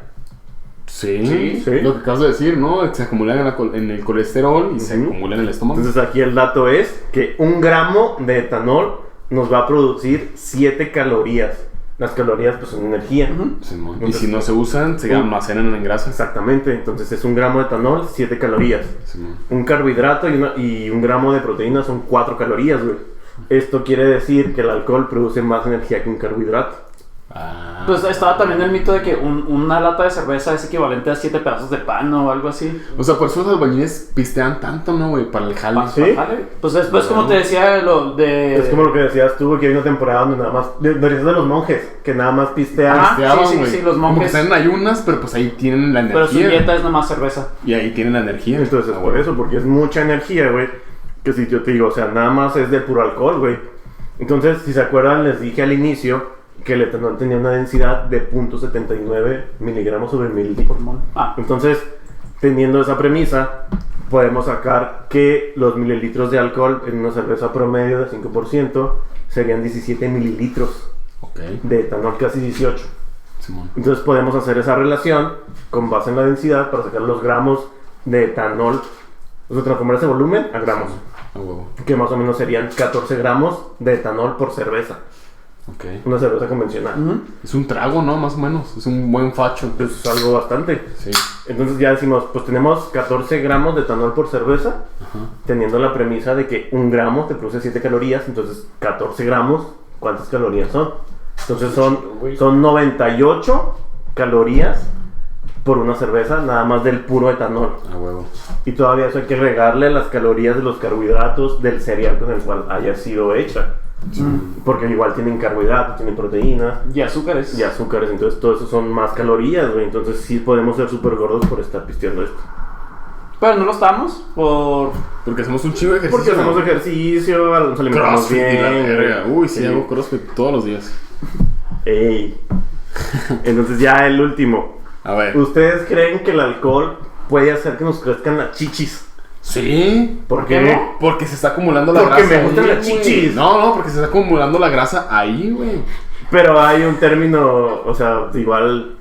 Sí, Sí. lo que acabas de decir, ¿no? Se acumulan en el colesterol y se Ujú. acumulan en el estómago. Entonces aquí el dato es que 1 gramo de etanol nos va a producir 7 calorías. Las calorías pues son energía. Simón. Y Entonces- si no se usan, se almacenan en grasa. Exactamente, entonces es 1 gramo de etanol, 7 calorías. Simón. Un carbohidrato y 1 gramo de proteína son 4 calorías, güey. Esto quiere decir que el alcohol produce más energía que un carbohidrato. Ah. Pues estaba también el mito de que una lata de cerveza es equivalente a 7 pedazos de pan o algo así. O sea, por eso los albañiles pistean tanto, ¿no, güey? Para el jale. ¿Sí? Vale. Pues después, como te decía, lo de... Es como lo que decías tú, güey, que hay una temporada donde nada más... De los monjes, que nada más pistean. Ajá. Pisteaban, sí, güey. los Como que monjes. están en ayunas, pero pues ahí tienen la Pero su energía. dieta es nomás cerveza. Y ahí tienen la energía. Entonces, Ah, por güey. eso, porque es mucha energía, güey. Que si yo te digo, o sea, nada más es de puro alcohol, güey. Entonces, si se acuerdan, les dije al inicio que el etanol tenía una densidad de 0.79 miligramos sobre mililitro. Ah, Entonces, teniendo esa premisa, podemos sacar que los mililitros de alcohol en una cerveza promedio de 5% serían 17 mililitros Ok, de etanol, casi 18. Simón. Entonces podemos hacer esa relación con base en la densidad para sacar los gramos de etanol, o sea, transformar ese volumen a gramos, A huevo. que más o menos serían 14 gramos de etanol por cerveza, Ok. una cerveza convencional. Es un trago, ¿no? Más o menos. Es un buen facho. Es algo bastante. Sí. Entonces ya decimos, pues tenemos 14 gramos de etanol por cerveza, teniendo la premisa de que 1 gramo te produce 7 calorías, entonces 14 gramos, ¿cuántas calorías son? Entonces son 98 calorías por una cerveza, nada más del puro etanol. A huevo. Y todavía eso hay que agregarle las calorías de los carbohidratos del cereal con el cual haya sido hecha. Porque igual tienen carbohidratos, tienen proteínas y azúcares. y azúcares, entonces todo eso son más calorías, güey. Entonces sí podemos ser súper gordos por estar pisteando esto. Pero no lo estamos Porque hacemos un chingo de ejercicio. Porque hacemos ¿no? ejercicio, nos alimentamos Crossfit y la verga. bien. Uy, sí, hago crossfit todos los días. Ey. Entonces ya el último. A ver. ¿Ustedes creen que el alcohol puede hacer que nos crezcan las chichis? Sí. ¿Por qué qué? no? Porque se está acumulando la Porque grasa. me gustan ahí, las güey. chichis. No, porque se está acumulando la grasa ahí, güey. Pero hay un término, o sea, igual,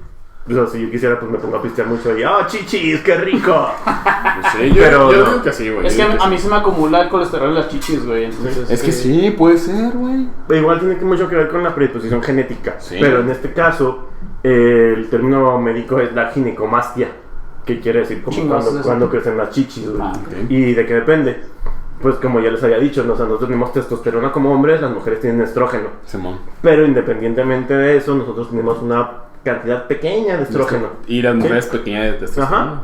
o sea, si yo quisiera, pues me pongo a pistear mucho y ¡ah, chichis, qué rico! No sé, yo Pero yo no. digo que sí, güey. Es que yo digo a sí. mí se me acumula el colesterol en las chichis, güey. Entonces, Es que sí, puede ser, güey. Igual tiene mucho que ver con la predisposición genética. Sí. Pero en este caso, el término médico es la ginecomastia, que quiere decir como Chingos, es eso. cuando crecen las chichis, güey. Ah, ok. ¿Y de qué depende? Pues como ya les había dicho, o sea, nosotros tenemos testosterona como hombres, las mujeres tienen estrógeno. Simón. Pero independientemente de eso, nosotros tenemos una cantidad pequeña de estrógeno. Y las mujeres pequeñas de testosterona. Ajá.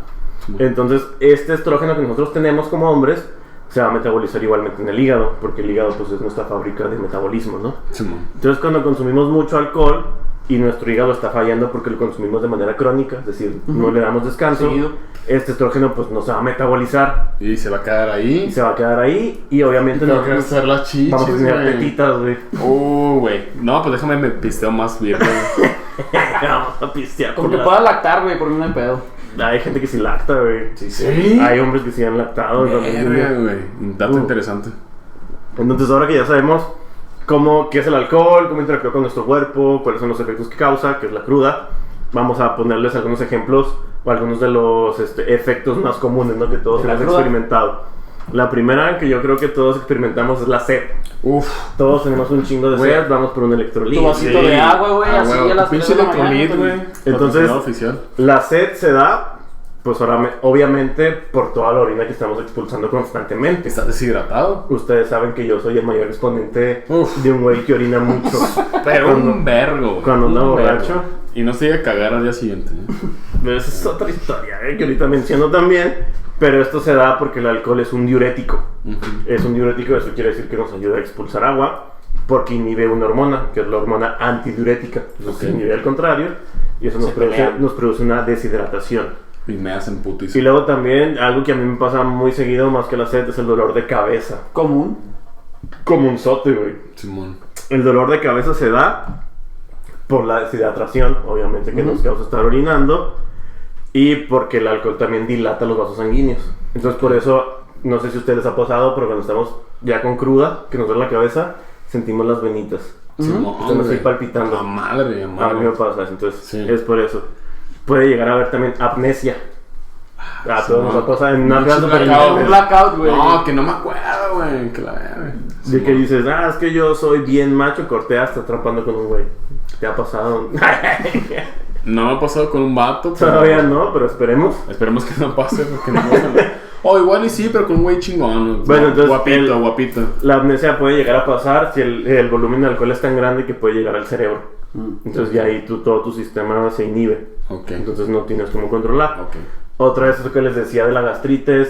Entonces, este estrógeno que nosotros tenemos como hombres se va a metabolizar igualmente en el hígado, porque el hígado pues es nuestra fábrica de metabolismo, ¿no? Simón. Entonces, cuando consumimos mucho alcohol y nuestro hígado está fallando porque lo consumimos de manera crónica, es decir, no le damos descanso, Seguido. este estrógeno pues no se va a metabolizar Y se va a quedar y ahí. se va a quedar ahí y obviamente Tengo que nosotros hacer las chichis, vamos a tener güey. tetitas, güey. Güey. No, pues déjame me pisteo más bien, güey. Vamos a pistear Con por que la- pueda lactar, güey, por mí no hay pedo. Hay gente que sí lacta, güey. Sí. Hay hombres que sí han lactado. también, güey. Verga, güey. Un dato interesante. Entonces ahora que ya sabemos qué es el alcohol, cómo interactúa con nuestro cuerpo, cuáles son los efectos que causa, que es la cruda, vamos a ponerles algunos ejemplos o algunos de los efectos más comunes, ¿no? Que todos ¿De la hemos cruda? experimentado. La primera que yo creo que todos experimentamos es la sed. Uf. Todos tenemos un chingo de Güey. sed, vamos por un electrolit. Tu vasito Sí. de agua, güey, Ah, así güey, a las tu 3 pinche de la mañana. electrolit, güey. Entonces- Patrocinado oficial. La sed se da, pues ahora obviamente por toda la orina que estamos expulsando constantemente. ¿Estás deshidratado? Ustedes saben que yo soy el mayor exponente Uf. de un güey que orina mucho. Pero Cuando- un vergo, güey. cuando anda Un borracho. vergo. Y no se llega a cagar al día siguiente, ¿eh? Pero esa es otra historia, que ahorita menciono también. Pero esto se da porque el alcohol es un diurético. Es un diurético, eso quiere decir que nos ayuda a expulsar agua. Porque inhibe una hormona, que es la hormona antidiurética. Entonces Ok. inhibe al contrario. Y eso nos Se pelean. produce una deshidratación. Y me hacen Y putísimo. luego también, algo que a mí me pasa muy seguido más que la sed, es el dolor de cabeza. Común. Como un sote, güey. Simón. El dolor de cabeza se da por la deshidratación, obviamente, que nos causa estar orinando. Y porque el alcohol también dilata los vasos sanguíneos. Entonces, por eso, no sé si a ustedes les ha pasado, pero cuando estamos ya con cruda, que nos duele la cabeza, sentimos las venitas. Simón, Entonces, me estoy güey. palpitando. A madre, a A mí madre. me pasa eso, entonces Sí. es por eso. Puede llegar a haber también apnesia. A todos nos ha pasado en una Muchos gran blackout. Un blackout, güey. No, que no me acuerdo, güey. Que la verga. de que dices, es que yo soy bien macho, corté hasta atrapando con un güey. ¿Te ha pasado? No me ha pasado con un vato. pero- Todavía no, pero esperemos. Esperemos que no pase porque no. O igual y sí, pero con un güey chingón. Bueno, entonces, Guapito, el- guapito. La amnesia puede llegar a pasar si el volumen de alcohol es tan grande que puede llegar al cerebro. Entonces ya ahí todo tu sistema se inhibe. Ok. Entonces no tienes cómo controlar. Ok. Otra vez eso que les decía de la gastritis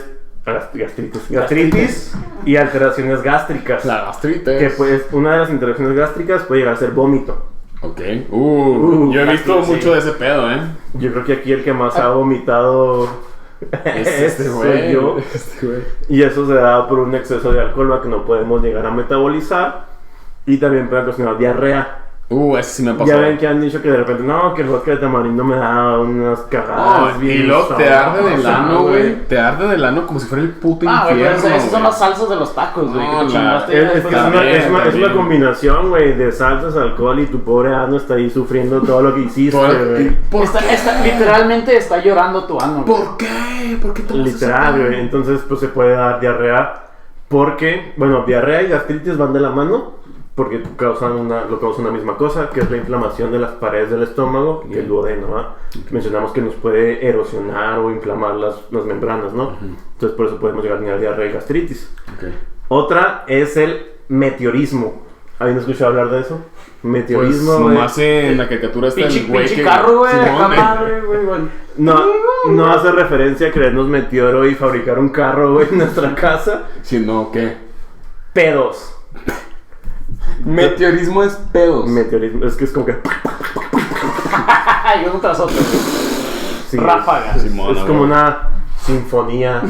y alteraciones gástricas. La gastritis. Que pues una de las interacciones gástricas puede llegar a ser vómito. Ok. Yo he visto sí. mucho de ese pedo, Yo creo que aquí el que más ha vomitado Es este soy yo. Este güey. Y eso se da por un exceso de alcohol que no podemos llegar a metabolizar. Y también puede ocasionar diarrea. Ese sí me ha Ya pasado. ven que han dicho que de repente, no, que el vodka de tamarindo me da unas cagadas. Y bien luego te arde del sabrosas, ano, güey. Te arde del ano como si fuera el puto Ah, güey, infierno. pero esas son güey. las salsas de los tacos, güey. No, que te chingaste Es que después es de- una, es una también. combinación, güey, de salsas, alcohol y tu pobre ano está ahí sufriendo todo lo que hiciste, güey. ¿Por literalmente está llorando tu ano. güey. ¿Por qué? ¿Por qué te Literal, güey. Entonces, pues se puede dar diarrea porque, bueno, diarrea y gastritis van de la mano porque lo causan una misma cosa, que es la inflamación de las paredes del estómago y el duodeno, ¿va? Mencionamos que nos puede erosionar o inflamar las membranas, ¿no? Entonces, por eso podemos llegar a tener diarrea y gastritis. Ok. Otra es el meteorismo. ¿Habían escuchado hablar de eso? Meteorismo, Pues güey. nomás en la caricatura está el güey Pinche que... carro, güey. Simón, Acá madre, güey. No hace referencia a creernos meteoro y fabricar un carro, güey, en nuestra casa. Si no, ¿qué? Pedos. Meteorismo es pedos. Meteorismo. Es que es como que... Y uno tras otro. sí, Ráfagas. Simón, es como güey. una sinfonía.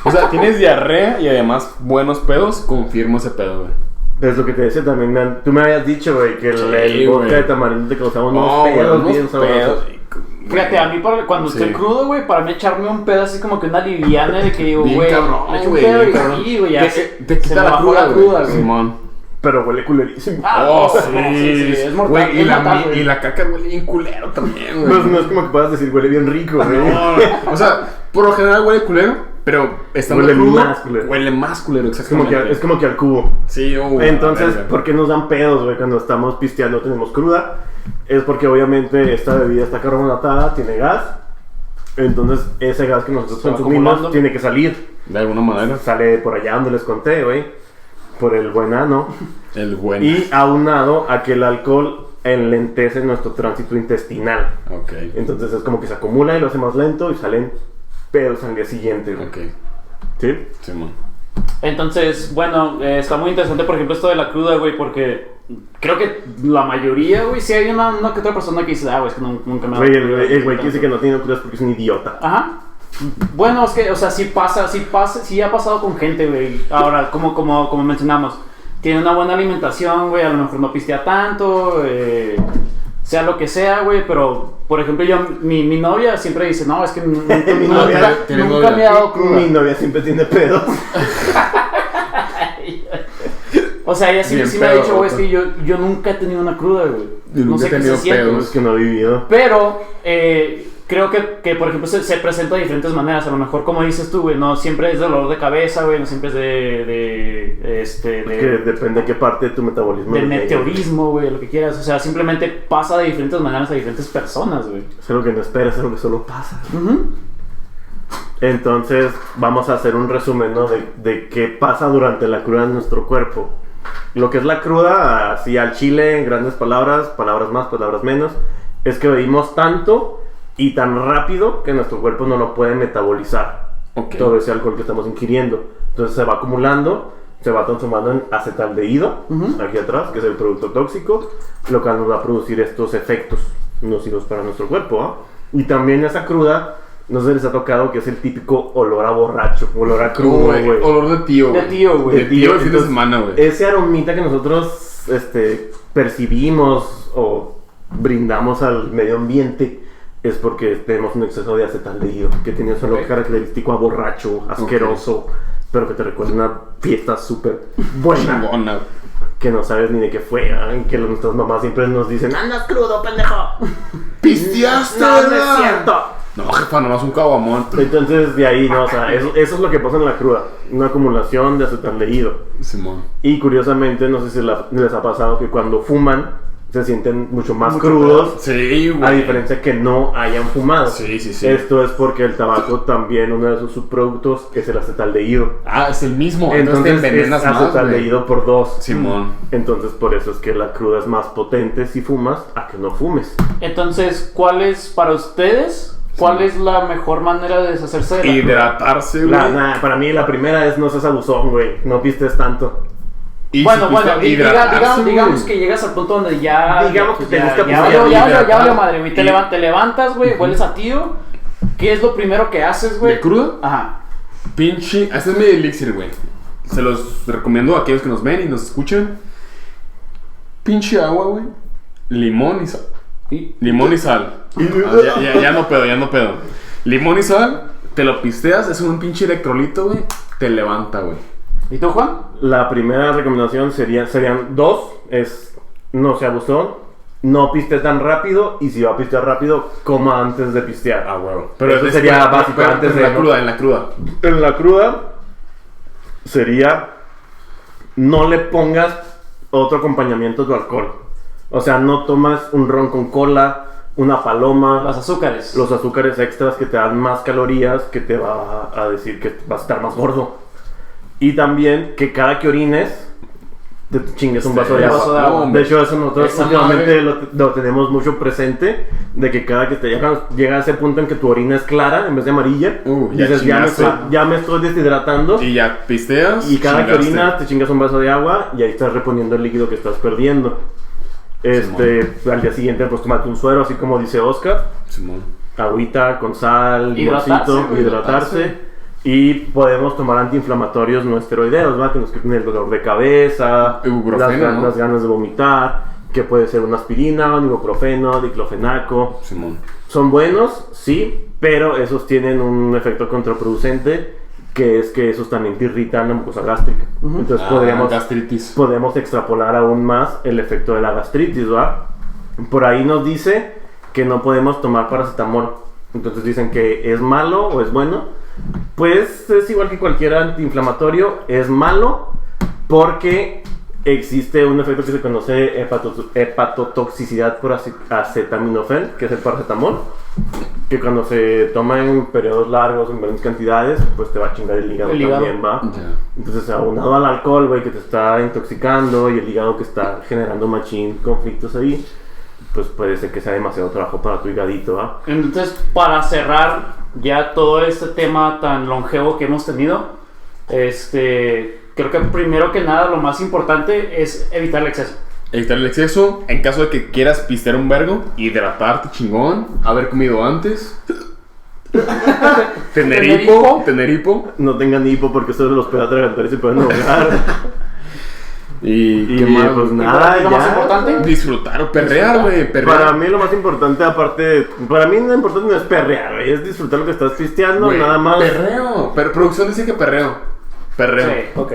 O sea, tienes diarrea y además buenos pedos, confirmo ese pedo, güey. Es lo que te decía también. Tú me habías dicho, güey, que Sí, el vodka güey. de tamarindo te causaba unos güey, pedos unos bien sabrosos. Fíjate, a mí cuando Sí. estoy crudo, güey, para mí echarme un pedo así como que una liviana de que digo, Bien güey, cabrón, me echo un güey, pedo bien y cabrón. aquí, güey, ya Te se quita me la bajó cruda, güey. güey. Simón. Pero huele culerísimo. Ah, sí, es mortal, Güey, y es mortal, güey. y la caca huele bien culero también, güey. No es como que puedas decir huele bien rico, güey. No, o sea, por lo general huele culero, pero estando Huele crudo, más culero. huele más culero, Es como, exactamente. es como que al cubo. Sí, Entonces, verga. ¿por qué nos dan pedos, güey, cuando estamos pisteando, tenemos cruda? Es porque obviamente esta bebida está carbonatada, tiene gas. Entonces, ese gas que nosotros Se va consumimos acumulando. tiene que salir. De alguna manera, Sale por allá donde les conté, güey. Por el buen ano. el bueno. Y aunado a que el alcohol enlentece nuestro tránsito intestinal. Ok, Entonces es como que se acumula y lo hace más lento y salen pedos al día siguiente, güey. ok. ¿Sí? Simón. Entonces, bueno, está muy interesante, por ejemplo, esto de la cruda, güey, porque creo que la mayoría, güey, sí hay una que otra persona que dice, güey, es que nunca me ha dado Güey, cruda". el güey que dice que no tiene cruda es porque es un idiota. Ajá. Bueno, es que, o sea, sí ha pasado con gente, güey. Ahora, como mencionamos, tiene una buena alimentación, güey, a lo mejor no pistea tanto, sea lo que sea, güey, pero, por ejemplo, mi novia siempre dice, no, es que nunca ¿Tienes nunca novia? me ha dado cruda. Mi novia siempre tiene pedos. O sea, ella sí Bien me ha dicho, güey, es pedorrota. que yo nunca he tenido una cruda, güey. Yo No nunca sé he qué se tenido siente. pedos. Es que no ha vivido. Pero creo que, por ejemplo, se presenta de diferentes maneras. A lo mejor, como dices tú, güey, no siempre es dolor de cabeza, güey, no siempre es Que depende de qué parte de tu metabolismo. del le pegue. meteorismo, güey, lo que quieras. O sea, simplemente pasa de diferentes maneras a diferentes personas, güey. Es algo que no esperas, es algo que solo pasa. Ujú. Entonces, vamos a hacer un resumen, ¿no? De qué pasa durante la cruda en nuestro cuerpo. Lo que es la cruda, así al chile, en grandes palabras más, palabras menos, es que bebimos tanto y tan rápido que nuestro cuerpo no lo puede metabolizar. Ok. Todo ese alcohol que estamos ingiriendo. Entonces se va acumulando, se va transformando en acetaldehído, aquí atrás, que es el producto tóxico, lo que nos va a producir estos efectos nocivos para nuestro cuerpo, ¿ah? Y también esa cruda No sé si les ha tocado que es el típico olor a borracho, olor a crudo, güey. Olor de tío, güey. De tío, güey. De tío el fin de Entonces, semana, güey. Ese aromita que nosotros percibimos o brindamos al medio ambiente es porque tenemos un exceso de acetaldehído que tiene un olor característico a borracho, asqueroso, pero que te recuerda una fiesta súper buena. Chingona, güey. Que no sabes ni de qué fue, ¿eh? Que nuestras mamás siempre nos dicen: ¡andas crudo, pendejo! ¡Pisteaste! No, no es cierto. No, jefa, nomás un caguamón. Entonces, de ahí, no, o sea, eso es lo que pasa en la cruda. Una acumulación de acetaldehído. Simón. Y curiosamente, no sé si les ha pasado que cuando fuman se sienten mucho más crudos. Sí, güey. A diferencia que no hayan fumado. Sí. Esto es porque el tabaco también, uno de sus subproductos es el acetaldehído. Ah, es el mismo. Entonces te Entonces es envenenas más, acetaldehído por 2. Simón. Entonces por eso es que la cruda es más potente si fumas a que no fumes. Entonces, ¿cuál es para ustedes? ¿Cuál es la mejor manera de deshacerse de la cruda? Hidratarse, güey. Para mí la primera es no seas abusón, güey. No pistes tanto. Y Bueno, si fuiste a hidratarse, digamos güey. que llegas al punto donde ya... Digamos que te ya, gusta ya, pisar, ya valió madre, güey. Te levantas, güey, hueles a tío. ¿Qué es lo primero que haces, güey? ¿De cruda? Ajá. Pinche. Este es mi elixir, güey. Se los recomiendo a aquellos que nos ven y nos escuchan. Pinche agua, güey. Limón y sal. Limón y sal. Ya no pedo. Limón y sal. Te lo pisteas, es un pinche electrolito, güey. Te levanta, güey. ¿Y tú, Juan? La primera recomendación serían 2. Es no sea abusón, no piste tan rápido, y si va a pistear rápido, coma antes de pistear. Ah, huevo. Pero eso sería básico antes de... En la cruda. En la cruda sería no le pongas otro acompañamiento a tu alcohol. O sea, no tomas un ron con cola, una paloma, Los azúcares. los azúcares extras que te dan más calorías, que te va a decir que vas a estar más gordo. Y también que cada que orines te chingues un vaso de agua. vaso de agua. De hecho, eso nosotros Esa últimamente lo tenemos mucho presente, de que cada que te llega a ese punto en que tu orina es clara en vez de amarilla, Ya dices, chingaste. ya me estoy deshidratando. Y ya pisteas. Y cada que chingaste. orinas te chingas un vaso de agua y ahí estás reponiendo el líquido que estás perdiendo. Al día siguiente pues tómate un suero, así como dice Oscar. Simón. Agüita con sal, Hidratarse, limoncito, güey, hidratarse. Y podemos tomar antiinflamatorios no esteroideos, ¿va? Que nos quiten el dolor de cabeza, Ibuprofeno, ¿no? las ganas de vomitar, que puede ser una aspirina, un ibuprofeno, diclofenaco. Simón. Son buenos, sí, pero esos tienen un efecto contraproducente, que es que esos también te irritan la mucosa gástrica. Entonces Gastritis. podemos extrapolar aún más el efecto de la gastritis, ¿va? Por ahí nos dice que no podemos tomar paracetamol. Entonces dicen que es malo o es bueno. Pues es igual que cualquier antiinflamatorio, es malo porque existe un efecto que se conoce hepatotoxicidad por acetaminofén, que es el paracetamol, que cuando se toma en periodos largos, en grandes cantidades, pues te va a chingar el hígado también, ¿va? Ya. Entonces, aunado al alcohol, güey, que te está intoxicando, y el hígado que está generando machín conflictos ahí, pues puede ser que sea demasiado trabajo para tu higadito, ¿va? Entonces, para cerrar ya todo este tema tan longevo que hemos tenido, creo que primero que nada lo más importante es evitar el exceso. Evitar el exceso. En caso de que quieras pistear un vergo, hidratarte chingón, haber comido antes. Tener hipo. No tengan hipo porque eso los puede atragantar y se pueden ahogar. Y Y qué más, pues güey? nada, ¿Lo más ya. importante? Disfrutar o perrear, güey. Para mí lo más importante, aparte, para mí lo importante no es perrear, güey, es disfrutar lo que estás pisteando, Güey, nada más. Perreo. Pero producción dice que perreo. Perreo. Sí, ok.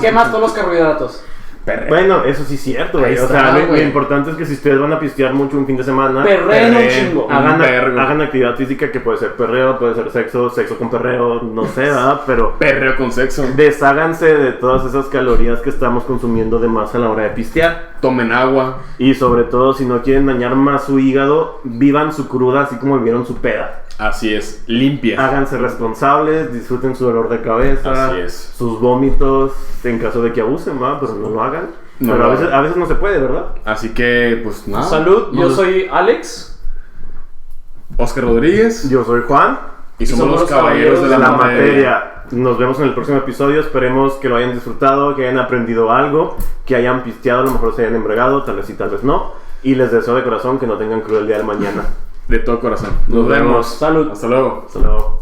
¿Qué más todos los carbohidratos? Perreo. Bueno, eso sí es cierto, güey. Ahí O está, sea, lo güey. importante es que si ustedes van a pistear mucho un fin de semana, Perreen un chingo. hagan actividad física, que puede ser perreo, puede ser sexo con perreo, no sé, ¿verdad? Pero Perreo con sexo. desháganse de todas esas calorías que estamos consumiendo de más a la hora de pistear. Tomen agua. Y sobre todo, si no quieren dañar más su hígado, vivan su cruda así como vivieron su peda. Así es. Limpia. Háganse responsables, disfruten su dolor de cabeza, Así es. sus vómitos, en caso de que abusen, ¿va? Pero no lo hagan. No Pero lo a veces no se puede, ¿verdad? Así que, pues nada. Salud, yo soy Alex. Oscar Rodríguez. Yo soy Juan, Y somos los caballeros de de la la materia. materia. Nos vemos en el próximo episodio. Esperemos que lo hayan disfrutado, que hayan aprendido algo, que hayan pisteado, a lo mejor se hayan embriagado, tal vez sí, tal vez no. Y les deseo de corazón que no tengan cruel día de mañana. de todo corazón. Nos vemos. Salud. Hasta luego. Hasta luego.